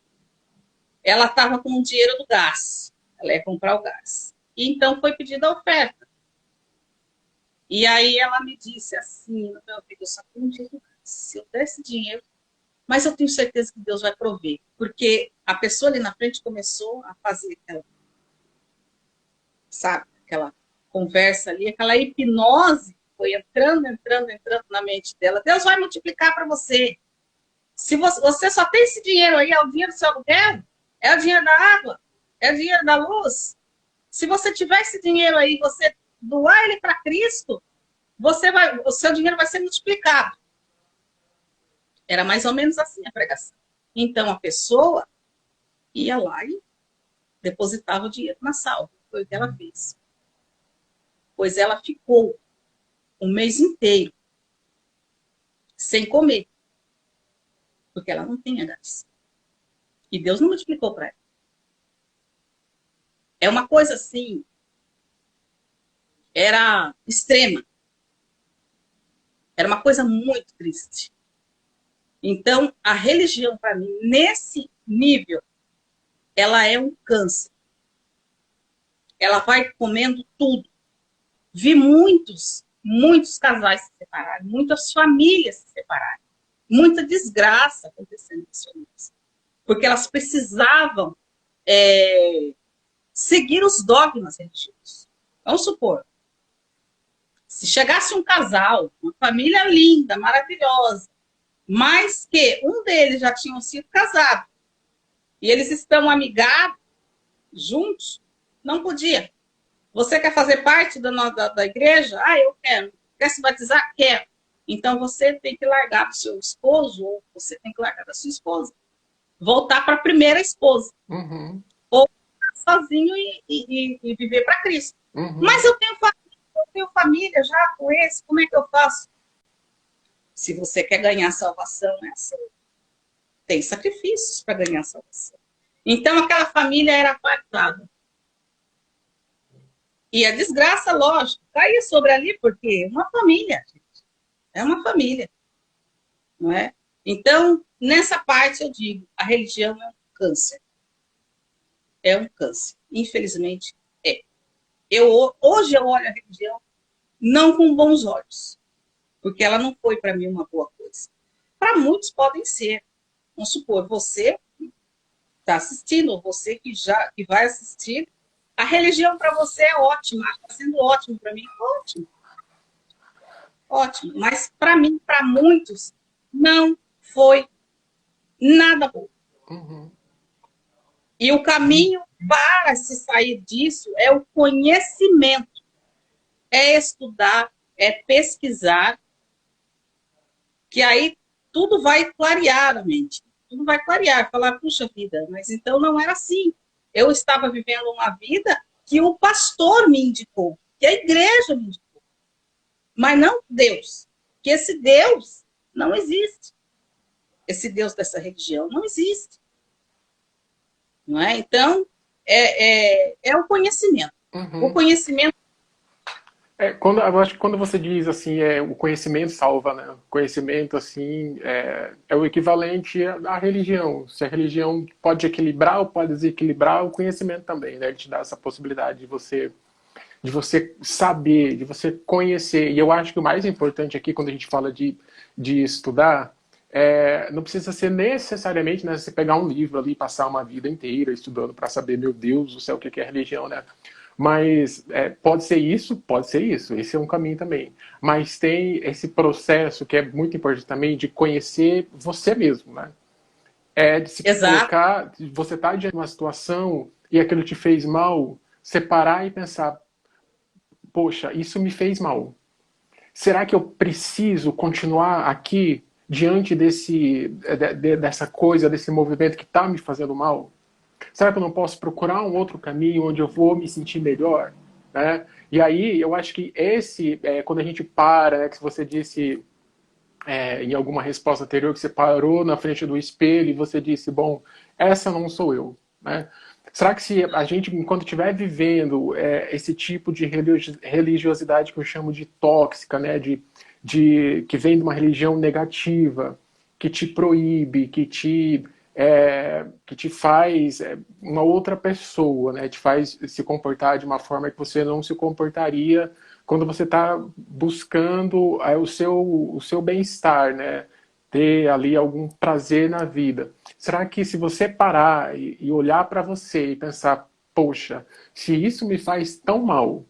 ela estava com o dinheiro do gás, ela ia comprar o gás. E então foi pedida a oferta. E aí ela me disse assim, meu filho, eu só tenho um dinheiro do gás. Se eu der esse dinheiro, mas eu tenho certeza que Deus vai prover. Porque a pessoa ali na frente começou a fazer aquela, sabe, aquela conversa ali, aquela hipnose foi entrando na mente dela. Deus vai multiplicar para você. Se você só tem esse dinheiro aí, é o dinheiro do seu aluguel, é o dinheiro da água, é o dinheiro da luz. Se você tiver esse dinheiro aí, você doar ele para Cristo, o seu dinheiro vai ser multiplicado. Era mais ou menos assim a pregação. Então a pessoa ia lá e depositava o dinheiro na salva. Foi o que ela fez. Pois ela ficou um mês inteiro sem comer. Porque ela não tinha gás. E Deus não multiplicou para ela. É uma coisa assim, era extrema. Era uma coisa muito triste. Então, a religião, para mim, nesse nível, ela é um câncer. Ela vai comendo tudo. Vi muitos casais se separarem, muitas famílias se separarem. Muita desgraça acontecendo nas famílias. Porque elas precisavam seguir os dogmas religiosos. Vamos supor, se chegasse um casal, uma família linda, maravilhosa, mas que um deles já tinham sido casados, e eles estão amigados, juntos, não podia. Você quer fazer parte da igreja? Ah, eu quero. Quer se batizar? Quero. Então você tem que largar do seu esposo, ou você tem que largar da sua esposa. Voltar para a primeira esposa. Uhum. Ou ficar sozinho e viver para Cristo. Uhum. Mas eu tenho família já com esse, como é que eu faço? Se você quer ganhar salvação, tem sacrifícios para ganhar salvação. Então aquela família era apartada. E a desgraça, lógico, caía sobre ali, porque uma família, gente. É uma família. Não é? Então, nessa parte eu digo, a religião é um câncer. É um câncer. Infelizmente, é. Hoje eu olho a religião não com bons olhos, porque ela não foi para mim uma boa coisa. Para muitos podem ser. Vamos supor, você está assistindo, ou você que vai assistir, a religião para você é ótima, está sendo ótimo para mim, ótimo, ótimo. Mas para mim, para muitos, não foi nada bom. Uhum. E o caminho para se sair disso é o conhecimento, é estudar, é pesquisar, que aí tudo vai clarear a mente, tudo vai clarear, falar, puxa vida, mas então não era assim. Eu estava vivendo uma vida que o pastor me indicou, que a igreja me indicou, mas não Deus, que esse Deus não existe. Esse Deus dessa religião não existe. Não é? Então, é o conhecimento. O Uhum. conhecimento. Eu acho que quando você diz assim, o conhecimento salva, né? O conhecimento, assim, é o equivalente à religião. Se a religião pode equilibrar ou pode desequilibrar, o conhecimento também, né? Ele te dá essa possibilidade de você saber, de você conhecer. E eu acho que o mais importante aqui, quando a gente fala de estudar, não precisa ser necessariamente, né, você pegar um livro ali e passar uma vida inteira estudando para saber, meu Deus do céu, o que é religião, né? Mas pode ser isso, pode ser isso. Esse é um caminho também. Mas tem esse processo que é muito importante também de conhecer você mesmo, né? É de se Exato. colocar, você está diante de uma situação e aquilo te fez mal, separar e pensar, poxa, isso me fez mal. Será que eu preciso continuar aqui diante dessa coisa, desse movimento que está me fazendo mal? Será que eu não posso procurar um outro caminho onde eu vou me sentir melhor? Né? E aí eu acho que quando a gente para, né, que você disse em alguma resposta anterior, que você parou na frente do espelho e você disse, bom, essa não sou eu. Né? Será que se a gente, enquanto estiver vivendo esse tipo de religiosidade que eu chamo de tóxica, né, que vem de uma religião negativa, que te proíbe, que te faz uma outra pessoa, né, te faz se comportar de uma forma que você não se comportaria quando você está buscando o seu bem-estar, né, ter ali algum prazer na vida. Será que se você parar e olhar para você e pensar, poxa, se isso me faz tão mal,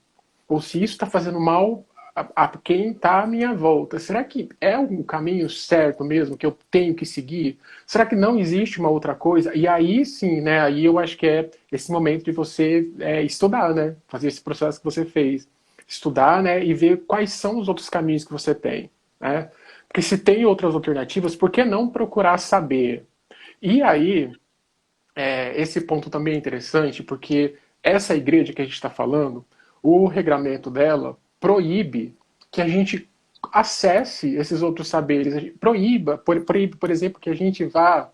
ou se isso está fazendo mal a quem está à minha volta, será que é o caminho certo mesmo que eu tenho que seguir? Será que não existe uma outra coisa? E aí sim, né? Aí eu acho que é esse momento de você estudar, né? Fazer esse processo que você fez. Estudar, né? E ver quais são os outros caminhos que você tem, né? Porque se tem outras alternativas, por que não procurar saber? E aí, esse ponto também é interessante, porque essa igreja que a gente está falando, o regramento dela proíbe que a gente acesse esses outros saberes. Proíbe, por exemplo, que a gente vá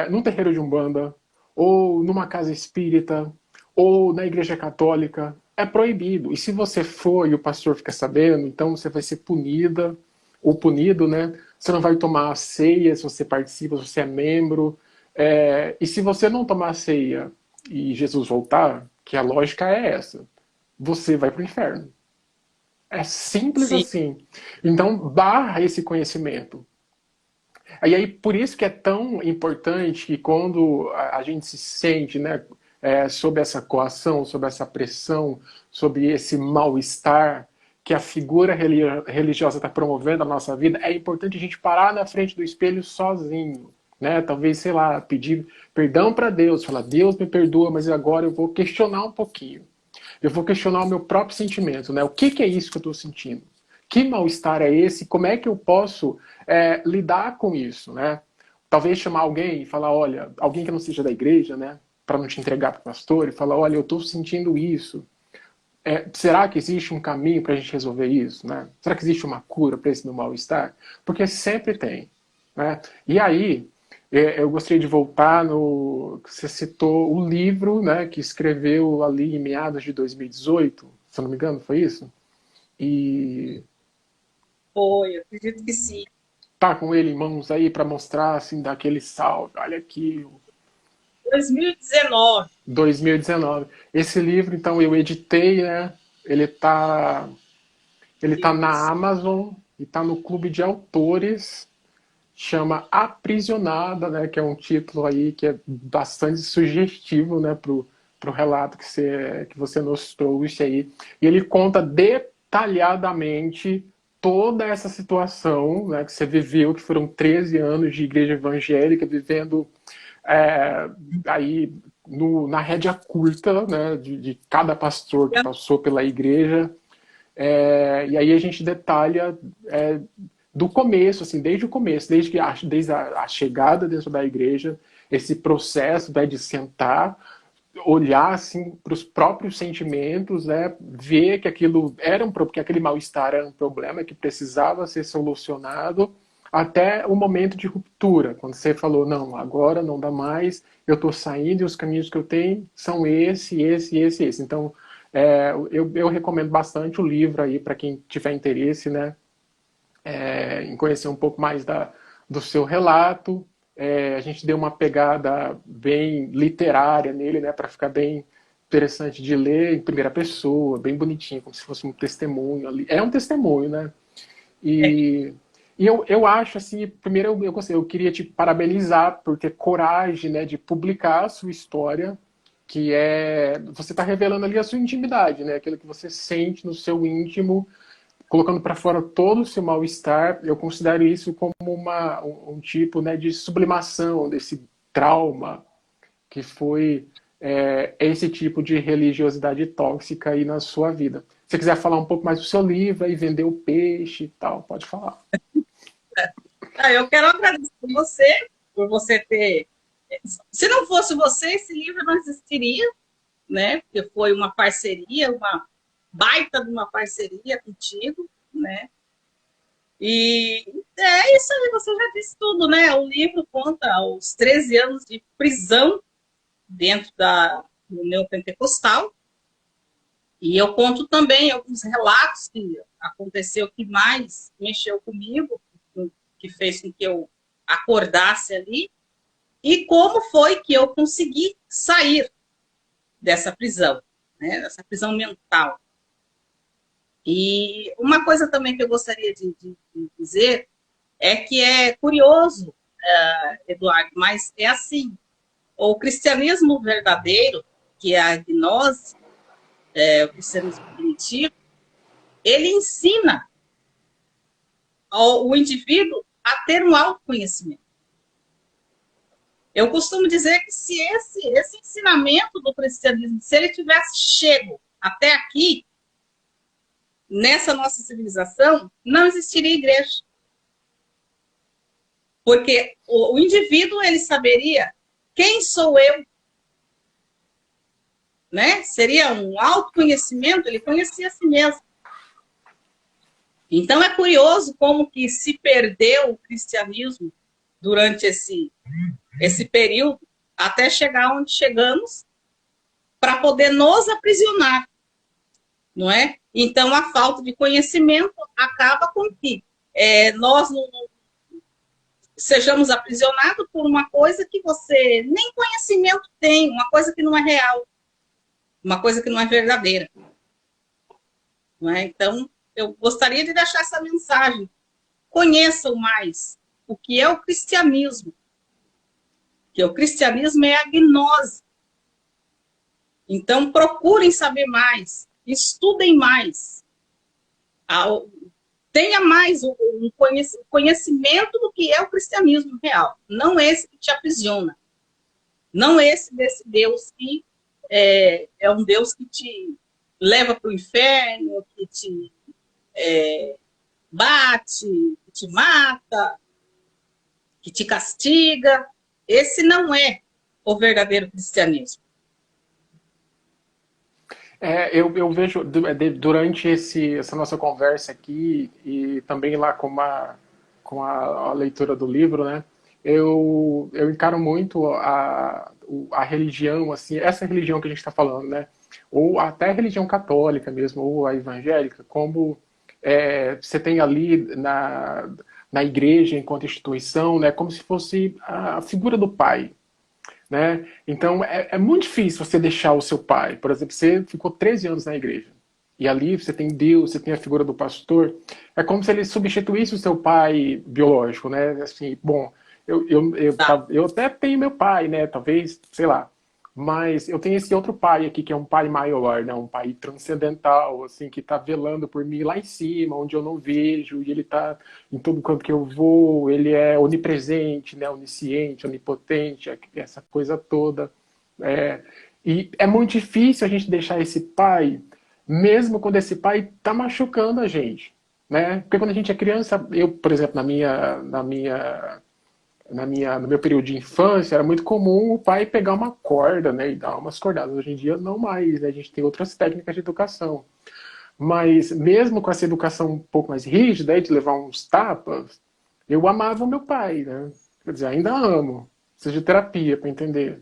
num terreiro de umbanda, ou numa casa espírita, ou na igreja católica. É proibido. E se você for e o pastor fica sabendo, então você vai ser punida, ou punido, né? Você não vai tomar a ceia se você participa, se você é membro. E se você não tomar a ceia e Jesus voltar, que a lógica é essa, você vai para o inferno. É simples Sim, assim. Então, barra esse conhecimento. E aí, por isso que é tão importante que quando a gente se sente, né, sob essa coação, sob essa pressão, sob esse mal-estar que a figura religiosa está promovendo na nossa vida, é importante a gente parar na frente do espelho sozinho. Né? Talvez, sei lá, pedir perdão para Deus, falar, Deus me perdoa, mas agora eu vou questionar um pouquinho. Eu vou questionar o meu próprio sentimento, né? O que é isso que eu estou sentindo? Que mal-estar é esse? Como é que eu posso lidar com isso, né? Talvez chamar alguém e falar, olha, alguém que não seja da igreja, né? Para não te entregar para o pastor e falar, olha, eu estou sentindo isso. Será que existe um caminho para a gente resolver isso, né? Será que existe uma cura para esse meu mal-estar? Porque sempre tem, né? E aí, eu gostaria de voltar no que você citou o livro, né, que escreveu ali em meados de 2018, se eu não me engano, foi isso? E foi, eu acredito que sim. tá com ele em mãos aí para mostrar, assim, daquele salve, olha aqui, 2019. 2019. Esse livro, então, eu editei, né? Ele tá, ele tá na Isso. Amazon e tá no Clube de Autores. Chama Aprisionada, né? Que é um título aí que é bastante sugestivo, né? Pro relato que você nos trouxe aí. E ele conta detalhadamente toda essa situação, né, que você viveu, que foram 13 anos de igreja evangélica, vivendo é, aí na rédea curta, né, de cada pastor que passou pela igreja. E aí a gente detalha do começo, assim, desde o começo, desde a chegada dentro da igreja, esse processo, né, de sentar, olhar assim para os próprios sentimentos, né, ver que aquilo era que aquele mal-estar era um problema que precisava ser solucionado, até o momento de ruptura, quando você falou, não, agora não dá mais, eu estou saindo e os caminhos que eu tenho são esse. Então, eu recomendo bastante o livro aí para quem tiver interesse, né, em conhecer um pouco mais do seu relato. A gente deu uma pegada bem literária nele, né, para ficar bem interessante de ler em primeira pessoa, bem bonitinho, como se fosse um testemunho ali. É um testemunho, né? É, E, e eu acho assim, primeiro eu queria te parabenizar por ter coragem, né, de publicar a sua história, que você está revelando ali a sua intimidade, né, aquilo que você sente no seu íntimo, colocando para fora todo o seu mal-estar. Eu considero isso como um tipo, né, de sublimação desse trauma que foi esse tipo de religiosidade tóxica aí na sua vida. Se você quiser falar um pouco mais do seu livro e vender o peixe e tal, pode falar. eu quero agradecer você por você ter. Se não fosse você, esse livro não existiria, né? Porque foi uma parceria, uma baita de uma parceria contigo, né? E é isso aí, você já disse tudo, né? O livro conta os 13 anos de prisão dentro da União Pentecostal. E eu conto também alguns relatos que aconteceu que mais mexeu comigo, que fez com que eu acordasse ali, e como foi que eu consegui sair dessa prisão, né? Dessa prisão mental. E uma coisa também que eu gostaria de dizer é que é curioso, Eduardo, mas é assim, o cristianismo verdadeiro, que é a gnose, o cristianismo primitivo, ele ensina o indivíduo a ter um autoconhecimento. Eu costumo dizer que se esse ensinamento do cristianismo, se ele tivesse chego até aqui, nessa nossa civilização, não existiria igreja. Porque o indivíduo, ele saberia quem sou eu, né? Seria um autoconhecimento, ele conhecia a si mesmo. Então é curioso como que se perdeu o cristianismo durante esse período, até chegar onde chegamos, para poder nos aprisionar, não é? Então a falta de conhecimento acaba com que nós não sejamos aprisionados por uma coisa que você nem conhecimento tem, uma coisa que não é real, uma coisa que não é verdadeira. Não é? Então, eu gostaria de deixar essa mensagem. Conheçam mais o que é o cristianismo. Que o cristianismo é a gnose. Então, procurem saber mais, estudem mais, tenha mais um conhecimento do que é o cristianismo real. Não esse que te aprisiona. Não esse desse Deus que é um Deus que te leva para o inferno, que te bate, que te mata, que te castiga. Esse não é o verdadeiro cristianismo. Eu vejo durante essa nossa conversa aqui e também lá com a leitura do livro, né? Eu encaro muito a religião, assim, essa religião que a gente está falando, né? Ou até a religião católica mesmo, ou a evangélica, como você tem ali na igreja enquanto instituição, né, como se fosse a figura do pai, né? Então é muito difícil você deixar o seu pai. Por exemplo, você ficou 13 anos na igreja. E ali você tem Deus, você tem a figura do pastor. É como se ele substituísse o seu pai biológico, né? Assim, bom, Tá. eu até tenho meu pai, né? Talvez, sei lá. Mas eu tenho esse outro pai aqui, que é um pai maior, né? Um pai transcendental, assim, que está velando por mim lá em cima, onde eu não vejo, e ele está em todo canto que eu vou, ele é onipresente, né? Onisciente, onipotente, essa coisa toda. É, e é muito difícil a gente deixar esse pai, mesmo quando esse pai está machucando a gente, né? Porque quando a gente é criança, eu, por exemplo, no meu período de infância, era muito comum o pai pegar uma corda, né, e dar umas cordadas. Hoje em dia, não mais, né? A gente tem outras técnicas de educação. Mas mesmo com essa educação um pouco mais rígida, de levar uns tapas, eu amava o meu pai, né? Quer dizer, ainda amo. Preciso de terapia para entender.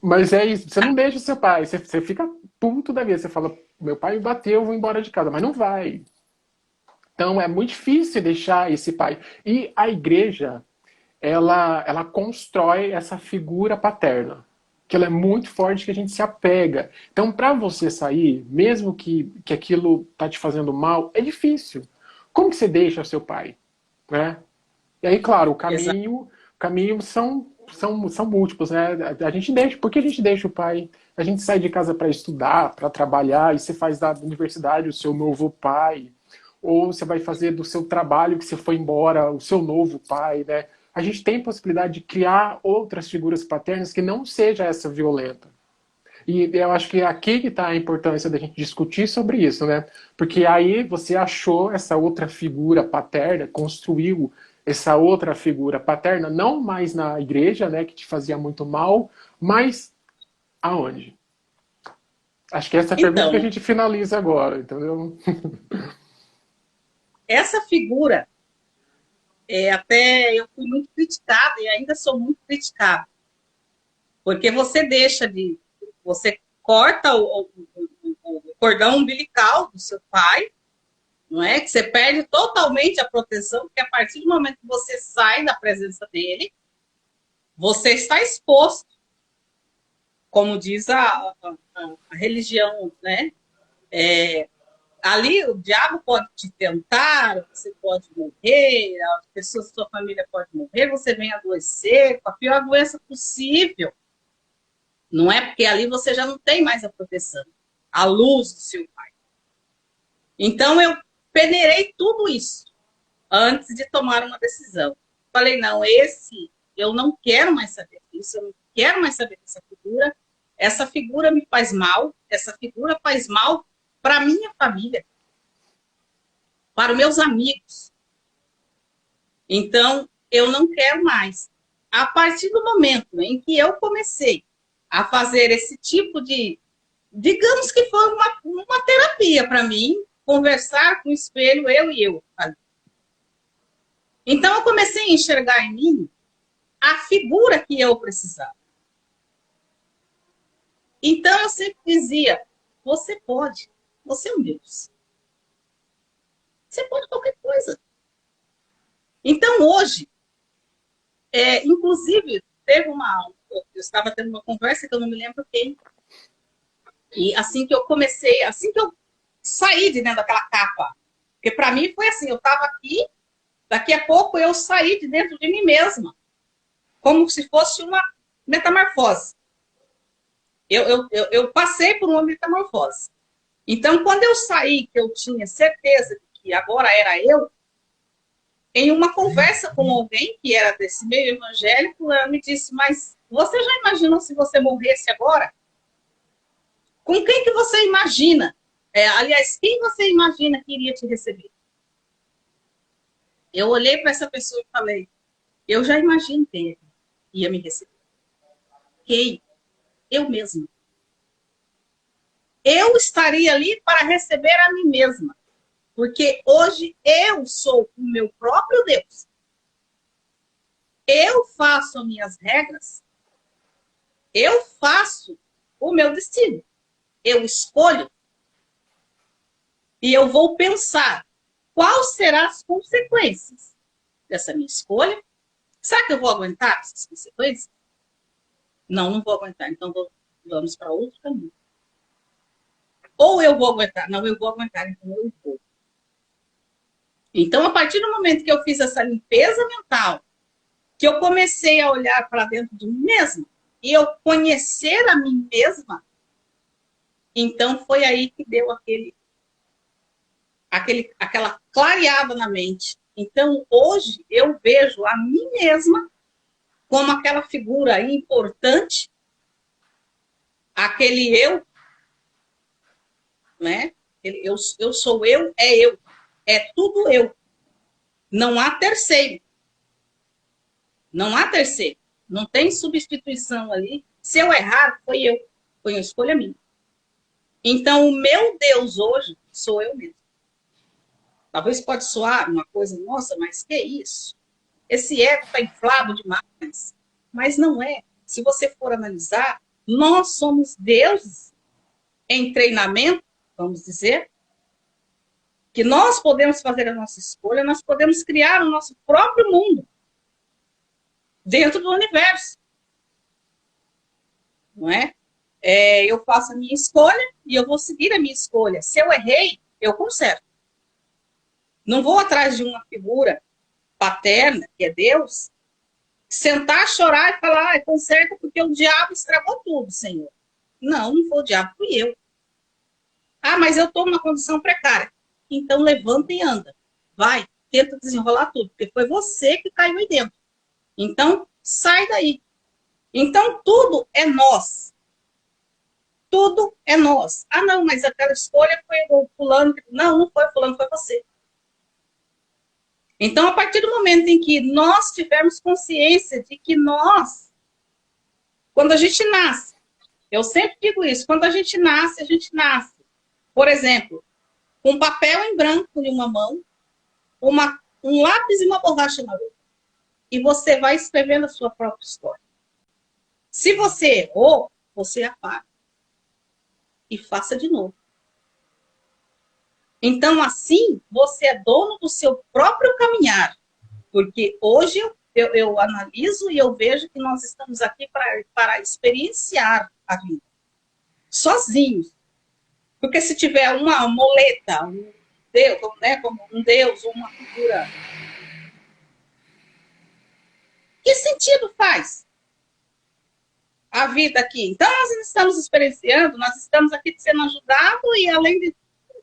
Mas é isso, você não deixa o seu pai, você fica puto da vida. Você fala, meu pai me bateu, eu vou embora de casa. Mas não vai. Então é muito difícil deixar esse pai. E a igreja, ela constrói essa figura paterna, que ela é muito forte, que a gente se apega. Então, para você sair, mesmo que aquilo tá te fazendo mal, é difícil. Como que você deixa o seu pai, né? E aí, claro, Exato. o caminho são múltiplos, né? A gente deixa, por que a gente deixa o pai? A gente sai de casa para estudar, para trabalhar, e você faz da universidade o seu novo pai, ou você vai fazer do seu trabalho que você foi embora o seu novo pai, né? A gente tem possibilidade de criar outras figuras paternas que não seja essa violenta. E eu acho que é aqui que está a importância da gente discutir sobre isso, né? Porque aí você achou essa outra figura paterna, construiu essa outra figura paterna, não mais na igreja, né, que te fazia muito mal, mas aonde? Acho que essa é a pergunta que a Então, gente finaliza agora, entendeu? essa figura, até eu fui muito criticada e ainda sou muito criticada, porque você corta o cordão umbilical do seu pai, não é? Que você perde totalmente a proteção, porque a partir do momento que você sai da presença dele, você está exposto, como diz a religião, né? Ali o diabo pode te tentar, você pode morrer, as pessoas da sua família podem morrer, você vem adoecer com a pior doença possível. Não é porque ali você já não tem mais a proteção, a luz do seu pai. Então eu peneirei tudo isso antes de tomar uma decisão. Falei, não, eu não quero mais saber disso, eu não quero mais saber dessa figura. Essa figura me faz mal, essa figura faz mal para minha família, para os meus amigos. Então, eu não quero mais. A partir do momento em que eu comecei a fazer esse tipo de, digamos que foi uma terapia para mim, conversar com o espelho, eu e eu. Então, eu comecei a enxergar em mim a figura que eu precisava. Então, eu sempre dizia, você pode, você é um Deus. Você pode qualquer coisa. Então, hoje, inclusive, eu estava tendo uma conversa que eu não me lembro quem, e assim que eu comecei, assim que eu saí de dentro daquela capa, porque para mim foi assim, eu estava aqui, daqui a pouco eu saí de dentro de mim mesma, como se fosse uma metamorfose. Eu passei por uma metamorfose. Então, quando eu saí, que eu tinha certeza de que agora era eu, em uma conversa com alguém que era desse meio evangélico, ela me disse, mas você já imaginou se você morresse agora? Com quem que você imagina? Aliás, quem você imagina que iria te receber? Eu olhei para essa pessoa e falei, eu já imagino quem ia me receber. Quem? Eu mesma. Eu estaria ali para receber a mim mesma. Porque hoje eu sou o meu próprio Deus. Eu faço as minhas regras. Eu faço o meu destino. Eu escolho. E eu vou pensar quais serão as consequências dessa minha escolha? Será que eu vou aguentar essas consequências? Não, não vou aguentar. Então vamos para outro caminho. Ou eu vou aguentar. Não, eu vou aguentar, então eu vou. Então, a partir do momento que eu fiz essa limpeza mental, que eu comecei a olhar para dentro de mim mesma, e eu conhecer a mim mesma, então foi aí que deu aquela clareada na mente. Então, hoje, eu vejo a mim mesma como aquela figura importante, aquele eu, né? Eu sou eu, é tudo eu. Não há terceiro. Não há terceiro. Não tem substituição ali. Se eu errar, foi uma escolha minha. Então, o meu Deus hoje sou eu mesmo. Talvez pode soar uma coisa, nossa, mas que isso? Esse ego está inflado demais. Mas não é. Se você for analisar, nós somos deuses em treinamento, vamos dizer, que nós podemos fazer a nossa escolha, nós podemos criar o nosso próprio mundo dentro do universo. Não é? Eu faço a minha escolha e eu vou seguir a minha escolha. Se eu errei, eu conserto. Não vou atrás de uma figura paterna, que é Deus, sentar, chorar e falar, conserta porque o diabo estragou tudo, Senhor. Não, não foi o diabo, fui eu. Ah, mas eu estou numa condição precária. Então levanta e anda. Vai, tenta desenrolar tudo, porque foi você que caiu aí dentro. Então, sai daí. Então, tudo é nós. Tudo é nós. Ah, não, mas aquela escolha foi o fulano. Não, não foi o fulano, foi você. Então, a partir do momento em que nós tivermos consciência de que nós, quando a gente nasce, eu sempre digo isso, quando a gente nasce, por exemplo, um papel em branco em uma mão, um lápis e uma borracha na outra. E você vai escrevendo a sua própria história. Se você errou, você apaga. E faça de novo. Então, assim, você é dono do seu próprio caminhar. Porque hoje eu analiso e eu vejo que nós estamos aqui para experienciar a vida. Sozinhos. Porque se tiver uma muleta, um Deus, né, como um Deus, uma figura, que sentido faz a vida aqui? Então, nós estamos experienciando, nós estamos aqui sendo ajudados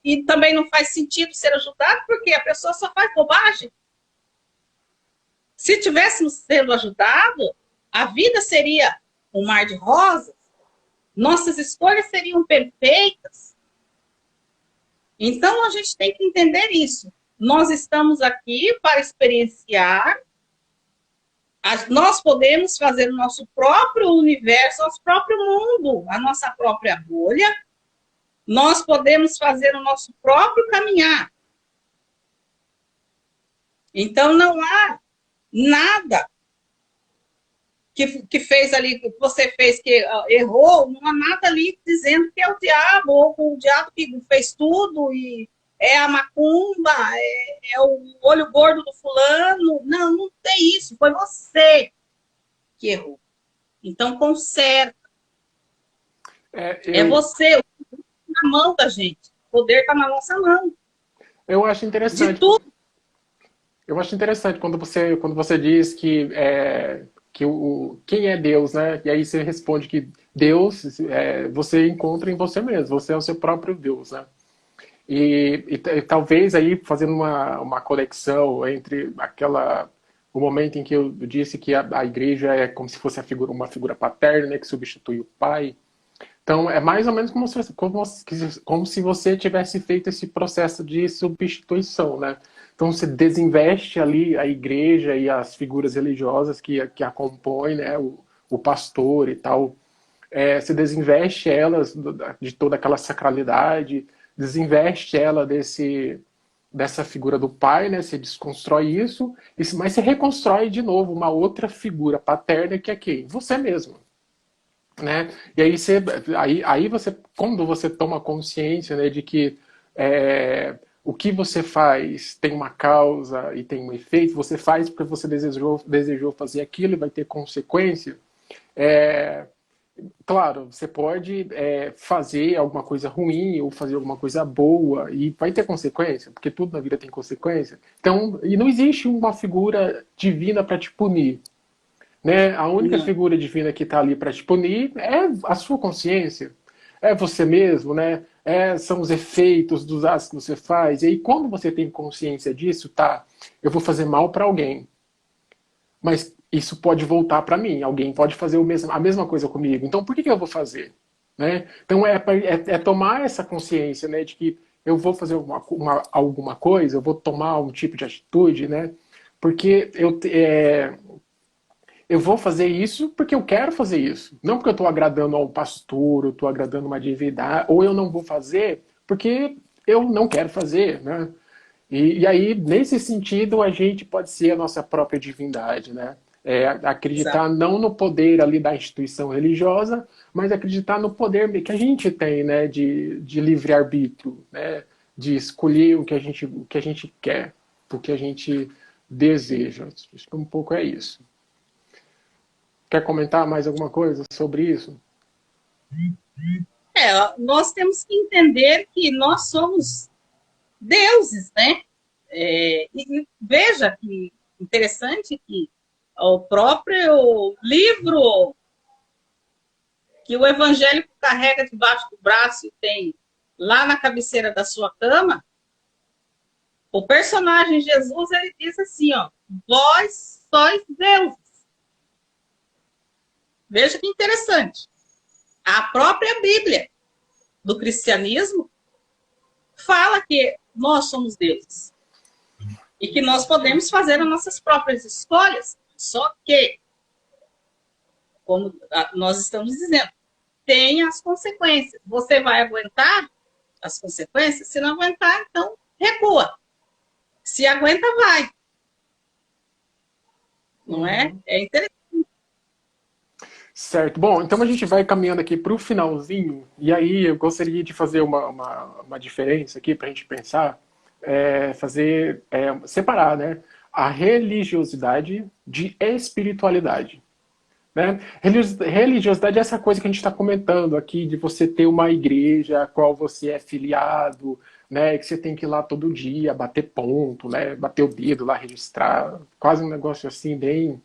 e também não faz sentido ser ajudado porque a pessoa só faz bobagem. Se tivéssemos sendo ajudados, a vida seria um mar de rosas, nossas escolhas seriam perfeitas. Então, a gente tem que entender isso. Nós estamos aqui para experienciar. Nós podemos fazer o nosso próprio universo, nosso próprio mundo, a nossa própria bolha. Nós podemos fazer o nosso próprio caminhar. Então, não há nada que fez ali, que você fez que errou, não há nada ali dizendo que é o diabo, ou o diabo que fez tudo, e é a macumba, é o olho gordo do fulano. Não, não tem isso, foi você que errou. Então, conserta. É você, na mão da gente. O poder está na nossa mão. Eu acho interessante. De tudo. Eu acho interessante quando você diz que quem é Deus, né? E aí você responde que Deus você encontra em você mesmo, você é o seu próprio Deus, né? E talvez aí fazendo uma conexão entre o momento em que eu disse que a igreja é como se fosse uma figura paterna, né, que substitui o pai. Então, é mais ou menos como se você tivesse feito esse processo de substituição, né? Então, você desinveste ali a igreja e as figuras religiosas que a compõem, né? O pastor e tal. Você desinveste elas de toda aquela sacralidade, desinveste ela dessa figura do pai, né? Você desconstrói isso, mas você reconstrói de novo uma outra figura paterna que é quem? Você mesmo. Né? E aí você, quando você toma consciência, né, de que o que você faz tem uma causa e tem um efeito, você faz porque você desejou fazer aquilo e vai ter consequência. É, claro, você pode fazer alguma coisa ruim ou fazer alguma coisa boa e vai ter consequência, porque tudo na vida tem consequência. Então, e não existe uma figura divina para te punir, né? A única Não, figura divina que está ali para te punir é a sua consciência, é você mesmo, né? São os efeitos dos atos que você faz. E aí, quando você tem consciência disso, tá? Eu vou fazer mal para alguém, mas isso pode voltar para mim. Alguém pode fazer a mesma coisa comigo. Então, por que eu vou fazer? Né? Então, tomar essa consciência, né, de que eu vou fazer alguma coisa, eu vou tomar um tipo de atitude, né? Porque eu vou fazer isso porque eu quero fazer isso. Não porque eu estou agradando ao pastor, eu estou agradando uma divindade, ou eu não vou fazer porque eu não quero fazer, né? E aí, nesse sentido, a gente pode ser a nossa própria divindade, né? exato. Acreditar não no poder ali da instituição religiosa, mas acreditar no poder que a gente tem, né? De livre-arbítrio, né? De escolher o que a gente quer, o que a gente deseja. Acho que um pouco é isso. Quer comentar mais alguma coisa sobre isso? Nós temos que entender que nós somos deuses, né? E veja que interessante que o próprio livro que o evangélico carrega debaixo do braço e tem lá na cabeceira da sua cama, o personagem Jesus, ele diz assim, ó, vós sois deuses. Veja que interessante. A própria Bíblia do cristianismo fala que nós somos deuses e que nós podemos fazer as nossas próprias escolhas. Só que, como nós estamos dizendo, tem as consequências. Você vai aguentar as consequências? Se não aguentar, então recua. Se aguenta, vai. Não é? É interessante. Certo. Bom, então a gente vai caminhando aqui para o finalzinho, e aí eu gostaria de fazer uma diferença aqui para a gente pensar, separar, né, a religiosidade de espiritualidade. Né? Religiosidade é essa coisa que a gente está comentando aqui, de você ter uma igreja a qual você é filiado, né, que você tem que ir lá todo dia, bater ponto, né, bater o dedo lá, registrar, quase um negócio assim bem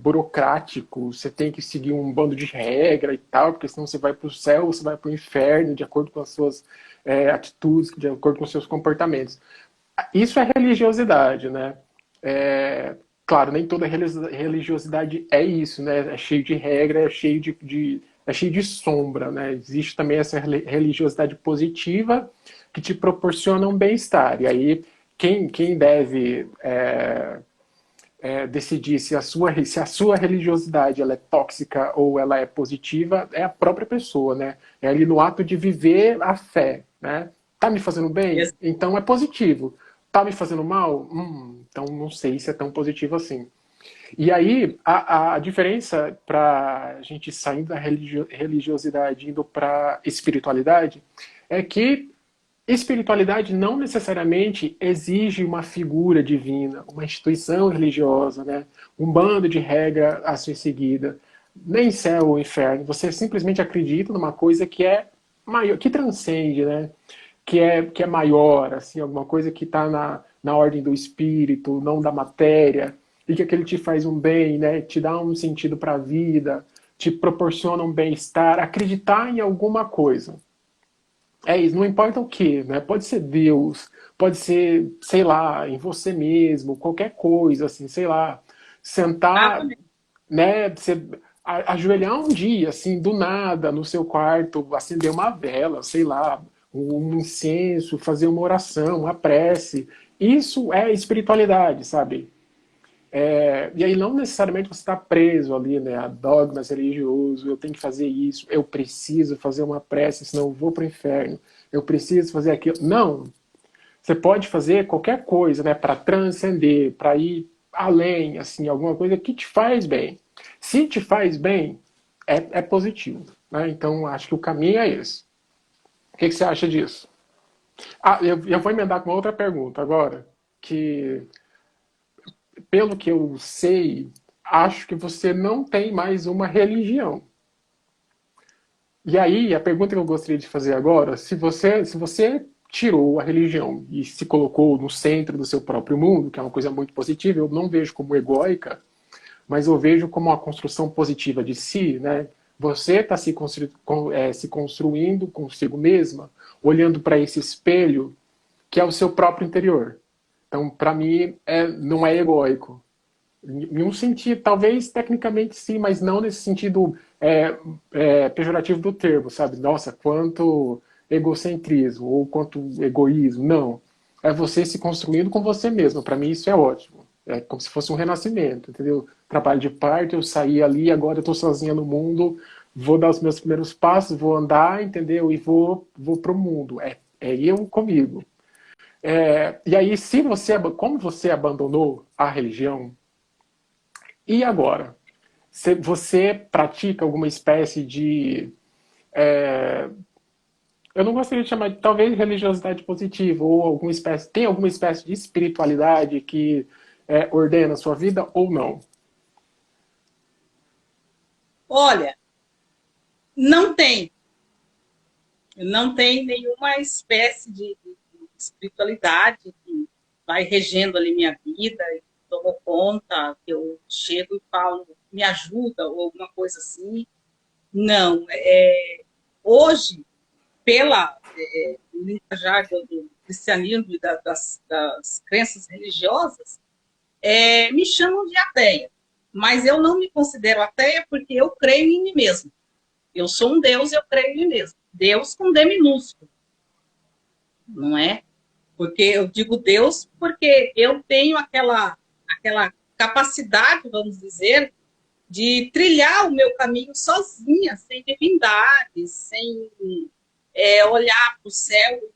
burocrático, você tem que seguir um bando de regra e tal, porque senão você vai para o céu, você vai para o inferno, de acordo com as suas atitudes, de acordo com os seus comportamentos. Isso é religiosidade, né? É, claro, nem toda religiosidade é isso, né? É cheio de regra, é cheio de sombra, né? Existe também essa religiosidade positiva que te proporciona um bem-estar. E aí, quem deve decidir se a sua religiosidade ela é tóxica ou ela é positiva é a própria pessoa, né? É ali no ato de viver a fé, né? Tá me fazendo bem? Então é positivo. Tá me fazendo mal? Então não sei se é tão positivo assim. E aí a diferença para a gente saindo da religiosidade indo para espiritualidade é que espiritualidade não necessariamente exige uma figura divina, uma instituição religiosa, né? Um bando de regra a ser seguida, nem céu ou inferno. Você simplesmente acredita numa coisa que é maior, que transcende, né? Que é maior, assim, alguma coisa que está na ordem do espírito, não da matéria, e que aquele te faz um bem, né? Te dá um sentido para a vida, te proporciona um bem-estar. Acreditar em alguma coisa. É isso, não importa o que, né? Pode ser Deus, pode ser, sei lá, em você mesmo, qualquer coisa, assim, sei lá. Sentar, Exatamente. né? Você ajoelhar um dia, assim, do nada, no seu quarto, acender uma vela, sei lá, um incenso, fazer uma oração, uma prece. Isso é espiritualidade, sabe? E aí não necessariamente você está preso ali, né, a dogmas religiosos, eu tenho que fazer isso, eu preciso fazer uma prece, senão eu vou para o inferno, eu preciso fazer aquilo. Não, você pode fazer qualquer coisa, né, para transcender, para ir além, assim, alguma coisa que te faz bem. Se te faz bem, é positivo. Né? Então, acho que o caminho é esse. O que você acha disso? Eu vou emendar com uma outra pergunta agora, que, pelo que eu sei, acho que você não tem mais uma religião. E aí, a pergunta que eu gostaria de fazer agora, se você tirou a religião e se colocou no centro do seu próprio mundo, que é uma coisa muito positiva, eu não vejo como egóica, mas eu vejo como uma construção positiva de si, né? Você está se construindo consigo mesma, olhando para esse espelho que é o seu próprio interior. Então, para mim, não é egóico. Em um sentido, talvez tecnicamente sim, mas não nesse sentido pejorativo do termo, sabe? Nossa, quanto egocentrismo ou quanto egoísmo. Não. É você se construindo com você mesmo. Para mim, isso é ótimo. É como se fosse um renascimento, entendeu? Trabalho de parto, eu saí ali, agora eu estou sozinha no mundo, vou dar os meus primeiros passos, vou andar, entendeu? E vou pro mundo. É eu comigo. E aí, como você abandonou a religião, e agora? Você pratica alguma espécie de. é, eu não gostaria de chamar de talvez religiosidade positiva, ou tem alguma espécie de espiritualidade que ordena a sua vida ou não? Olha, não tem. Não tem nenhuma espécie de espiritualidade que vai regendo ali minha vida e tomou conta, que eu chego e falo, me ajuda, ou alguma coisa assim. Não. Hoje, pela linguajar do cristianismo e das crenças religiosas, me chamam de ateia. Mas eu não me considero ateia porque eu creio em mim mesmo. Eu sou um Deus e eu creio em mim mesmo. Deus com D minúsculo, não é? Porque eu digo Deus porque eu tenho aquela capacidade, vamos dizer, de trilhar o meu caminho sozinha, sem divindade, sem olhar para o céu e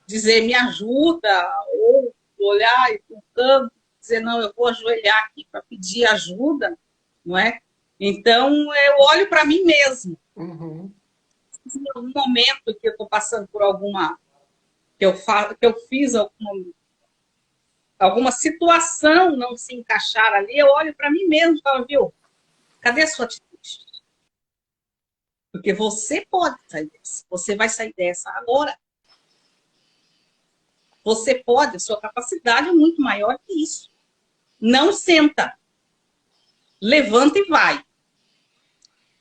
dizer me ajuda, ou olhar e para o canto dizer não, eu vou ajoelhar aqui para pedir ajuda, não é? Então eu olho para mim mesmo. Uhum. Se em algum momento que eu estou passando por que eu fiz alguma situação não se encaixar ali, eu olho para mim mesmo e falo, viu, cadê a sua atitude? Porque você pode sair dessa, você vai sair dessa agora. Você pode, a sua capacidade é muito maior que isso. Não senta, levanta e vai.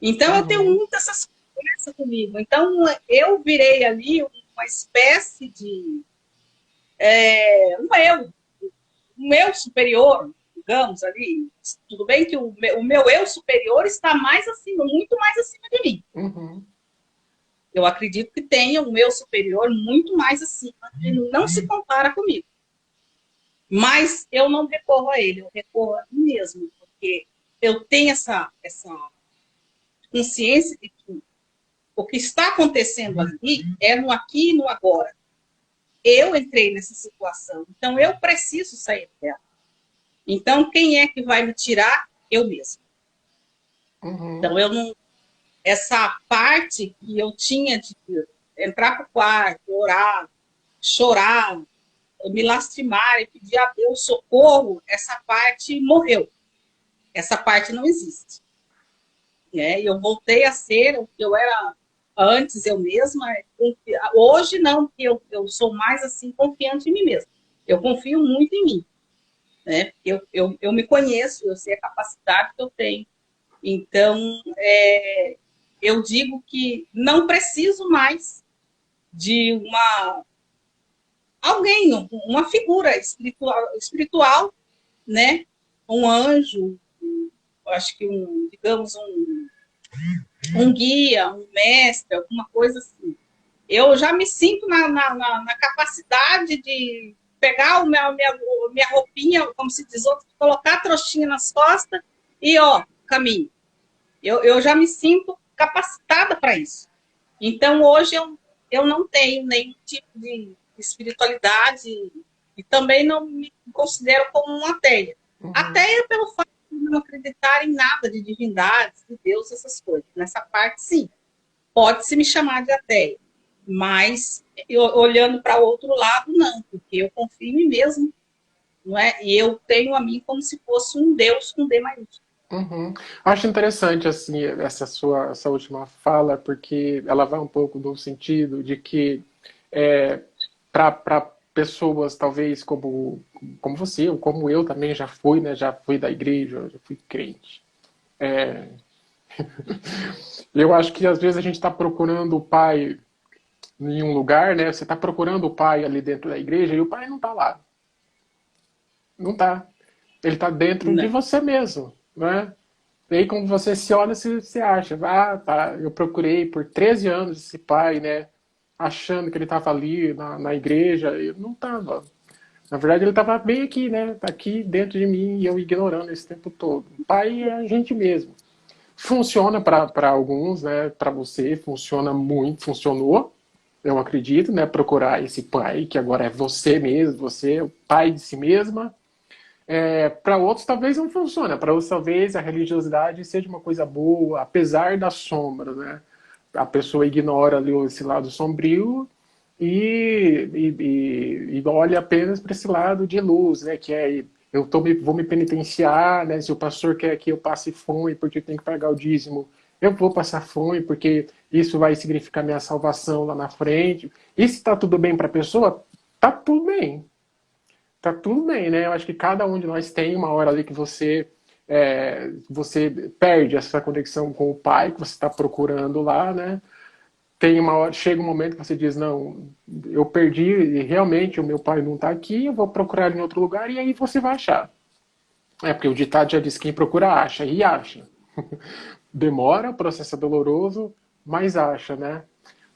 Então, eu tenho Uhum. muitas essas coisas comigo. Então, eu virei ali uma espécie de um eu superior, digamos ali. Tudo bem que o meu eu superior está mais acima, muito mais acima de mim. Uhum. Eu acredito que tenha um eu superior muito mais acima, e não se compara comigo. Mas eu não recorro a ele, eu recorro a mim mesmo, porque eu tenho essa consciência de que o que está acontecendo ali é no aqui e no agora. Eu entrei nessa situação, então eu preciso sair dela. Então, quem é que vai me tirar? Eu mesmo. Uhum. Então, eu não. Essa parte que eu tinha de entrar para o quarto, orar, chorar, me lastimar e pedir a Deus socorro, essa parte morreu. Essa parte não existe. E eu voltei a ser o que eu era antes, eu mesma. Hoje não, porque eu sou mais assim confiante em mim mesma. Eu confio muito em mim. Né? Eu me conheço, eu sei a capacidade que eu tenho. Então, eu digo que não preciso mais de alguém, uma figura espiritual, né? Um anjo, acho que digamos, um guia, um mestre, alguma coisa assim. Eu já me sinto na capacidade de pegar minha roupinha, como se diz outro, colocar a trouxinha nas costas e, ó, caminho. Eu já me sinto capacitada para isso. Então, hoje, eu não tenho nenhum tipo de espiritualidade e também não me considero como uma ateia. Uhum. Ateia pelo fato de não acreditar em nada de divindades, de Deus, essas coisas. Nessa parte, sim. Pode-se me chamar de ateia, mas olhando para o outro lado, não, porque eu confio em mim mesmo, não é? E eu tenho a mim como se fosse um Deus com D maiúsculo. Uhum. Acho interessante assim essa última fala, porque ela vai um pouco no sentido de que para pessoas talvez como você ou como eu também já fui, né, já fui da igreja, já fui crente. É, eu acho que às vezes a gente está procurando o pai em um lugar, né? Você está procurando o pai ali dentro da igreja e o pai não está lá, não está. Ele está dentro de Não. você mesmo, né? E aí, quando você se olha, você acha, ah, tá, eu procurei por 13 anos esse pai, né? Achando que ele estava ali na igreja, e não estava. Na verdade, ele estava bem aqui, né? Tá aqui dentro de mim e eu ignorando esse tempo todo. O pai é a gente mesmo. Funciona para alguns, né? Para você, funciona muito, funcionou, eu acredito, né? Procurar esse pai, que agora é você mesmo, você é o pai de si mesma. Para outros talvez não funcione, para outros talvez a religiosidade seja uma coisa boa, apesar da sombra, né? A pessoa ignora ali esse lado sombrio e olha apenas para esse lado de luz, né? Que é vou me penitenciar, né? Se o pastor quer que eu passe fome porque eu tenho que pagar o dízimo, eu vou passar fome porque isso vai significar minha salvação lá na frente. E se está tudo bem para a pessoa, tá tudo bem, tá tudo bem, né? Eu acho que cada um de nós tem uma hora ali que você perde essa conexão com o pai que você está procurando lá, né? Tem uma hora, chega um momento que você diz, não, eu perdi e realmente o meu pai não está aqui, eu vou procurar ele em outro lugar e aí você vai achar. Porque o ditado já diz, quem procura acha, e acha. Demora, o processo é doloroso, mas acha, né?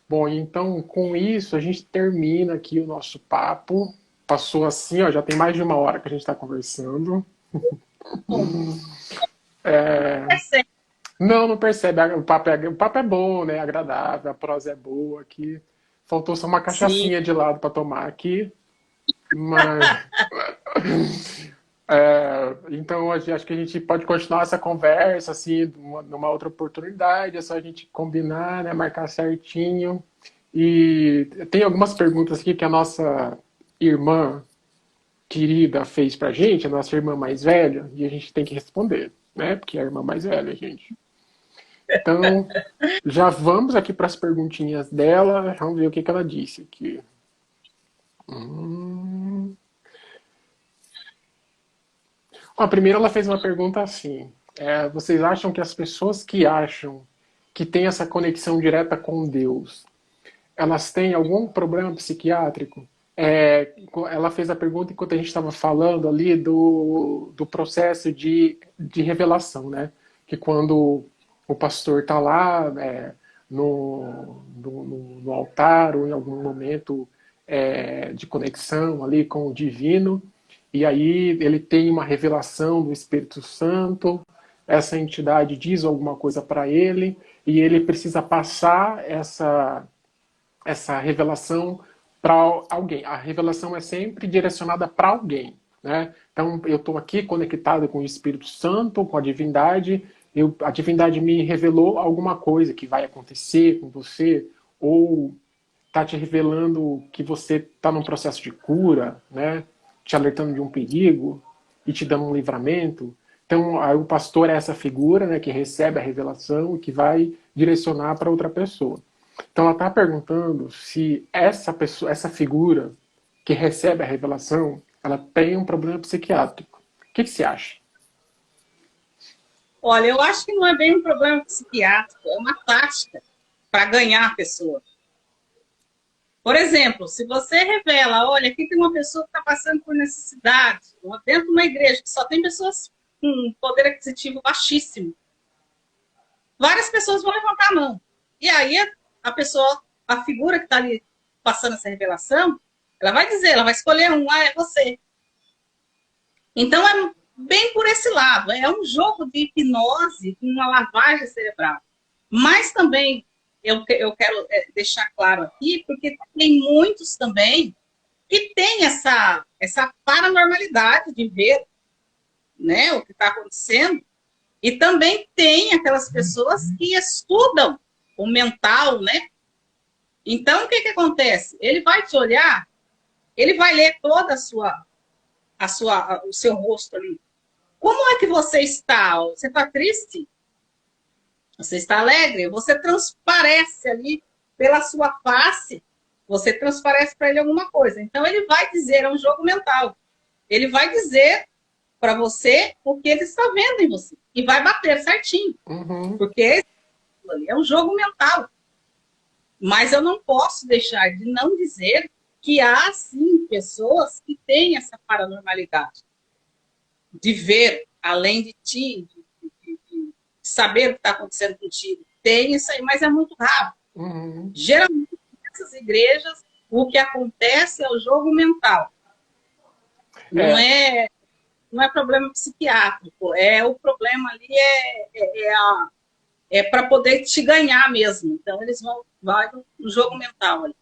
Bom, então com isso a gente termina aqui o nosso papo. Passou assim, ó, já tem mais de uma hora que a gente está conversando. Percebe? Não, não percebe. O papo é bom, né? Agradável, a prosa é boa aqui. Faltou só uma Sim. cachaçinha de lado para tomar aqui. Mas. Então, acho que a gente pode continuar essa conversa, assim, numa outra oportunidade. É só a gente combinar, né? Marcar certinho. E tem algumas perguntas aqui que a nossa irmã querida fez pra gente, a nossa irmã mais velha, e a gente tem que responder, né? Porque é a irmã mais velha, gente. Então, já vamos aqui para as perguntinhas dela. Vamos ver o que, que ela disse aqui. Hum. Ó, primeiro ela fez uma pergunta assim. Vocês acham que as pessoas que acham que tem essa conexão direta com Deus, elas têm algum problema psiquiátrico? Ela fez a pergunta enquanto a gente estava falando ali do processo de revelação, né? Que quando o pastor está lá no altar ou em algum momento de conexão ali com o divino, e aí ele tem uma revelação do Espírito Santo, essa entidade diz alguma coisa para ele, e ele precisa passar essa revelação para alguém. A revelação é sempre direcionada para alguém. Né? Então, eu estou aqui conectado com o Espírito Santo, com a divindade, a divindade me revelou alguma coisa que vai acontecer com você, ou está te revelando que você está num processo de cura, né? Te alertando de um perigo e te dando um livramento. Então, aí o pastor é essa figura, né, que recebe a revelação e que vai direcionar para outra pessoa. Então ela está perguntando se essa pessoa, essa figura que recebe a revelação, ela tem um problema psiquiátrico. O que você acha? Olha, eu acho que não é bem um problema psiquiátrico, é uma tática para ganhar a pessoa. Por exemplo, se você revela, olha, aqui tem uma pessoa que está passando por necessidade, dentro de uma igreja que só tem pessoas com poder aquisitivo baixíssimo, várias pessoas vão levantar a mão. E aí a pessoa, a figura que está ali passando essa revelação, ela vai dizer, ela vai escolher um, é você. Então é bem por esse lado, é um jogo de hipnose, uma lavagem cerebral. Mas também eu quero deixar claro aqui, porque tem muitos também que têm essa paranormalidade de ver, né, o que está acontecendo. E também tem aquelas pessoas que estudam o mental, né? Então, o que que acontece? Ele vai te olhar, ele vai ler toda o seu rosto ali. Como é que você está? Você está triste? Você está alegre? Você transparece ali pela sua face, você transparece para ele alguma coisa. Então, ele vai dizer, é um jogo mental. Ele vai dizer para você o que ele está vendo em você. E vai bater certinho. Uhum. Porque é um jogo mental. Mas eu não posso deixar de não dizer que há, sim, pessoas que têm essa paranormalidade. De ver além de ti, de saber o que está acontecendo contigo. Tem isso aí, mas é muito raro. Uhum. Geralmente, nessas igrejas, o que acontece é o jogo mental. Não é problema psiquiátrico. O problema ali para poder te ganhar mesmo. Então, eles vão no jogo mental ali.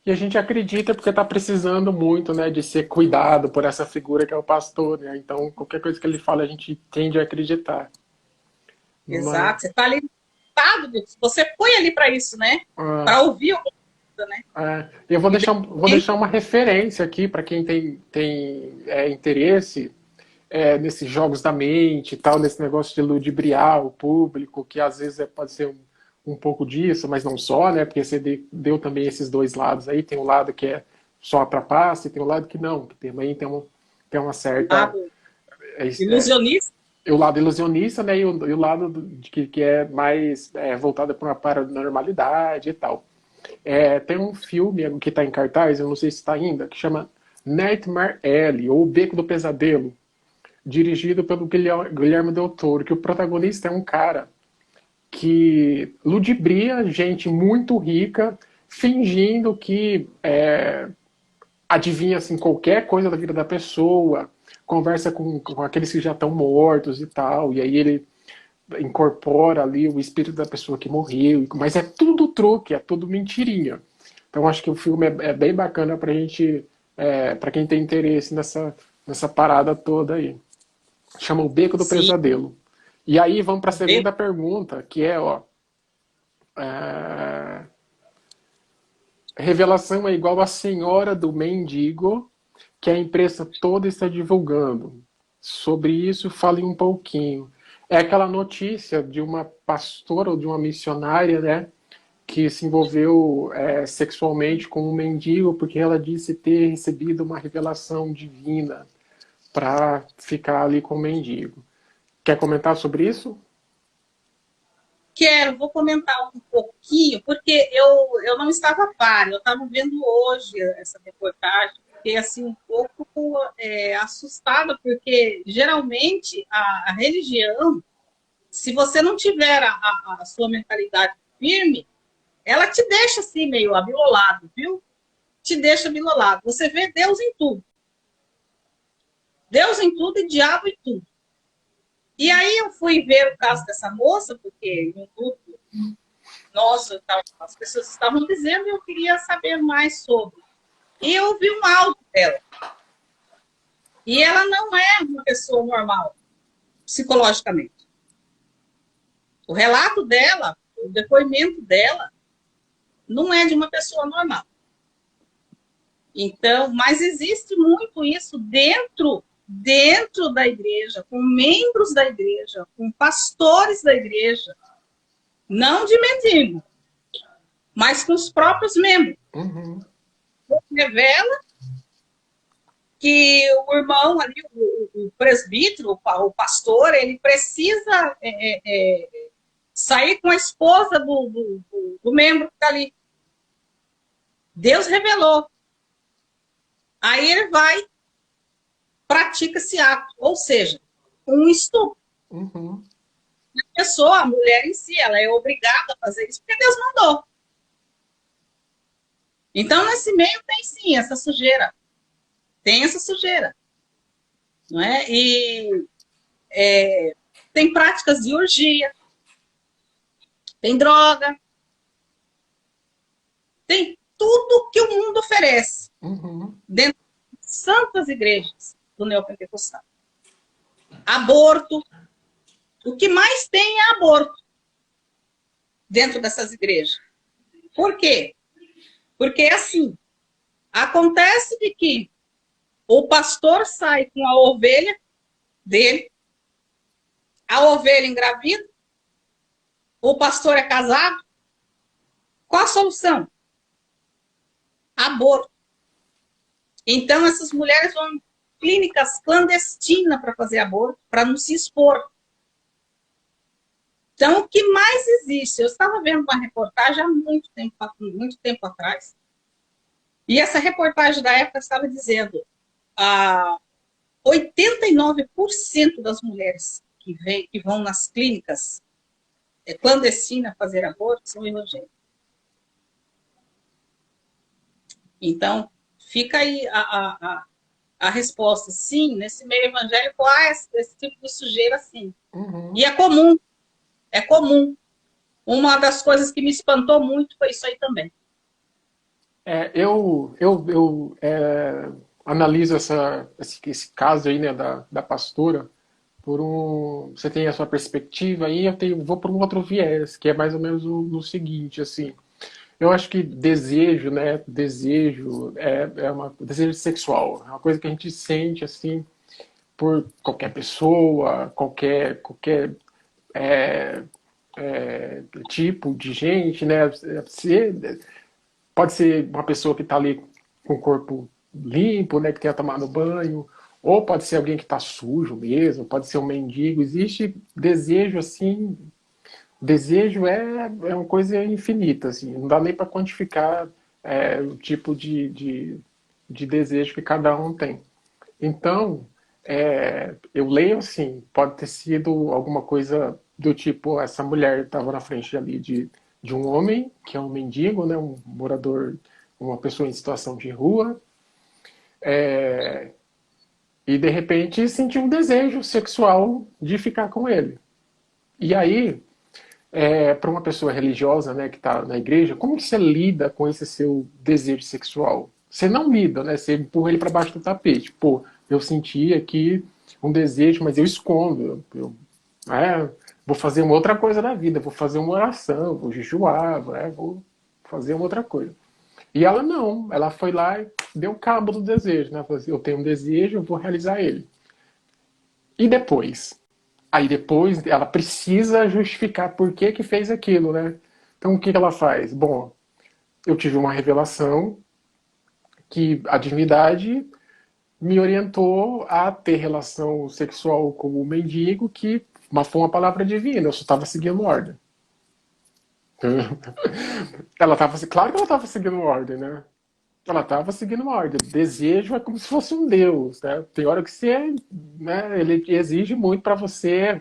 E a gente acredita porque está precisando muito, né, de ser cuidado por essa figura que é o pastor, né? Então, qualquer coisa que ele fala, a gente tende a acreditar. Mas, Exato. Você está ali, você foi ali para isso, né? ah, Para ouvir alguma coisa, né? eu vou deixar uma referência aqui para quem tem interesse nesses jogos da mente e tal, nesse negócio de ludibriar o público, que às vezes pode ser um pouco disso, mas não só, né? Porque você deu também esses dois lados aí. Tem um lado que é só para passe, e tem um lado que não, que também tem uma certa. Lado É, ilusionista. o lado ilusionista, né? E o lado que é mais voltado para uma paranormalidade e tal. Tem um filme que está em cartaz, eu não sei se está ainda, que chama Nightmare Alley, ou O Beco do Pesadelo, dirigido pelo Guilherme Del Toro, que o protagonista é um cara que ludibria gente muito rica, fingindo que adivinha assim, qualquer coisa da vida da pessoa, conversa com aqueles que já estão mortos e tal, e aí ele incorpora ali o espírito da pessoa que morreu, mas é tudo truque, é tudo mentirinha. Então acho que o filme é bem bacana pra gente, para quem tem interesse nessa parada toda aí. Chama O Beco do Sim, Pesadelo. E aí vamos para a bem, segunda pergunta, que é, revelação é igual a senhora do mendigo que a imprensa toda está divulgando. Sobre isso, fale um pouquinho. É aquela notícia de uma pastora ou de uma missionária, né, que se envolveu sexualmente com um mendigo porque ela disse ter recebido uma revelação divina para ficar ali com o mendigo. Quer comentar sobre isso? vou comentar um pouquinho, porque eu não estava a par, eu estava vendo hoje essa reportagem, fiquei assim um pouco assustada, porque geralmente a religião, se você não tiver a sua mentalidade firme, ela te deixa assim meio abilolado, viu? Te deixa abilolado. Você vê Deus em tudo. Deus em tudo e diabo em tudo. E aí eu fui ver o caso dessa moça, porque no grupo nosso, as pessoas estavam dizendo e eu queria saber mais sobre. E eu ouvi um áudio dela. E ela não é uma pessoa normal, psicologicamente. O relato dela, o depoimento dela, não é de uma pessoa normal. Então, mas existe muito isso dentro da igreja, com membros da igreja, com pastores da igreja, não de mendigo, mas com os próprios membros. Uhum. Revela que o irmão ali, o presbítero, o pastor, ele precisa sair com a esposa do membro que está ali. Deus revelou. Aí ele vai, pratica esse ato, ou seja, um estupro. Uhum. A pessoa, a mulher em si, ela é obrigada a fazer isso porque Deus mandou. Então, nesse meio tem sim essa sujeira. Tem essa sujeira. Não é? E tem práticas de orgia, tem droga, tem tudo que o mundo oferece dentro de santas igrejas do neopentecostal. Aborto. O que mais tem é aborto dentro dessas igrejas. Por quê? Porque é assim, acontece de que o pastor sai com a ovelha dele, a ovelha engravida, o pastor é casado. Qual a solução? Aborto. Então, essas mulheres vão em clínicas clandestinas para fazer aborto, para não se expor. Então, o que mais existe? Eu estava vendo uma reportagem há muito tempo atrás, e essa reportagem da época estava dizendo a 89% das mulheres que vão nas clínicas clandestinas fazer aborto são evangélicas. Então, fica aí a resposta. Sim, nesse meio evangélico há esse tipo de sujeira, sim. Uhum. E é comum, é comum. Uma das coisas que me espantou muito foi isso aí também. Eu analiso esse caso aí, né, da pastora, por um. Você tem a sua perspectiva aí, vou por um outro viés, que é mais ou menos o seguinte, assim. Eu acho que desejo, né, desejo sexual, é uma coisa que a gente sente, assim, por qualquer pessoa, qualquer é, tipo de gente, né? Pode ser uma pessoa que está ali com o corpo limpo, né, que tenha tomado banho, ou pode ser alguém que está sujo mesmo, pode ser um mendigo. Existe desejo assim, desejo é uma coisa infinita, assim, não dá nem para quantificar o tipo de desejo que cada um tem. Então, eu leio assim, pode ter sido alguma coisa do tipo, essa mulher estava na frente ali de um homem, que é um mendigo, né, um morador, uma pessoa em situação de rua, e de repente sentiu um desejo sexual de ficar com ele. E aí, para uma pessoa religiosa, né, que está na igreja, como que você lida com esse seu desejo sexual? Você não lida, né? Você empurra ele para baixo do tapete. Pô, eu senti aqui um desejo, mas eu escondo. Vou fazer uma outra coisa na vida, vou fazer uma oração, vou jejuar, vou fazer uma outra coisa. E ela não, ela foi lá e deu cabo do desejo, né? Falou assim, eu tenho um desejo, eu vou realizar ele. E depois? Aí depois ela precisa justificar por que que fez aquilo, né? Então o que que ela faz? Bom, eu tive uma revelação que a divindade me orientou a ter relação sexual com o mendigo, que foi uma palavra divina, eu só estava seguindo ordem. Ela tava, claro que ela estava seguindo ordem, né? Ela estava seguindo uma ordem. Desejo é como se fosse um Deus, né? Tem hora que você, né, ele exige muito para você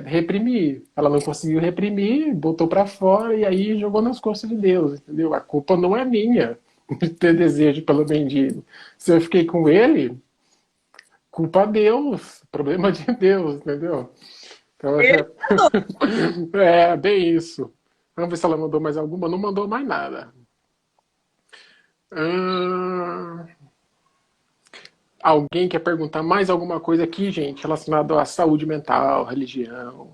reprimir. Ela não conseguiu reprimir, botou para fora e aí jogou nas costas de Deus, entendeu? A culpa não é minha de ter desejo pelo mendigo. Se eu fiquei com ele, culpa Deus, problema de Deus, entendeu? Então já é bem isso. Vamos ver se ela mandou mais alguma. Não mandou mais nada. Hum, Alguém quer perguntar mais alguma coisa aqui, gente, relacionado à saúde mental, religião?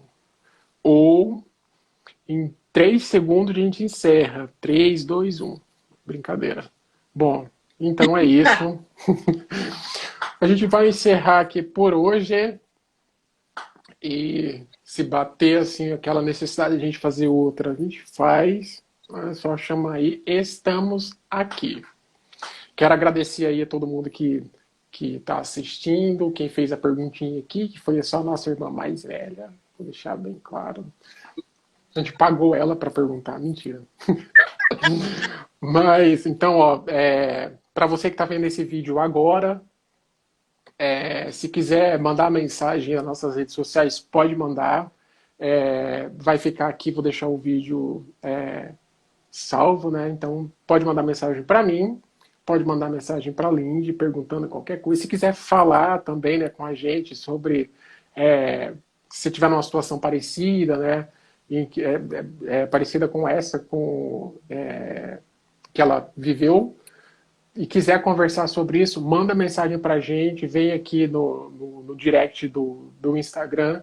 Ou em 3 segundos a gente encerra. 3, 2, 1. Brincadeira. Bom, então é isso. A gente vai encerrar aqui por hoje. E se bater assim aquela necessidade de a gente fazer outra, a gente faz. É só chamar aí. Estamos aqui. Quero agradecer aí a todo mundo que está assistindo, quem fez a perguntinha aqui, que foi só a nossa irmã mais velha. Vou deixar bem claro. A gente pagou ela para perguntar, mentira. Mas, então, ó, para você que está vendo esse vídeo agora, se quiser mandar mensagem nas nossas redes sociais, pode mandar. Vai ficar aqui, vou deixar o vídeo salvo, né? Então, pode mandar mensagem para mim, pode mandar mensagem para a Lindy, perguntando qualquer coisa. Se quiser falar também, né, com a gente sobre se tiver numa situação parecida, né, parecida com essa, que ela viveu, e quiser conversar sobre isso, manda mensagem para a gente, vem aqui no direct do Instagram,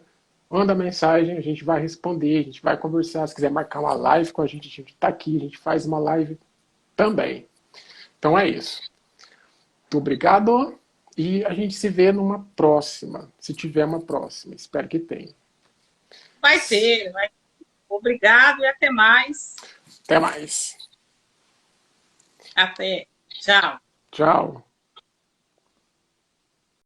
manda mensagem, a gente vai responder, a gente vai conversar. Se quiser marcar uma live com a gente está aqui, a gente faz uma live Também. Então é isso. Muito obrigado e a gente se vê numa próxima, se tiver uma próxima. Espero que tenha. Vai ter, vai. Obrigado e até mais. Até mais. Até. Tchau. Tchau.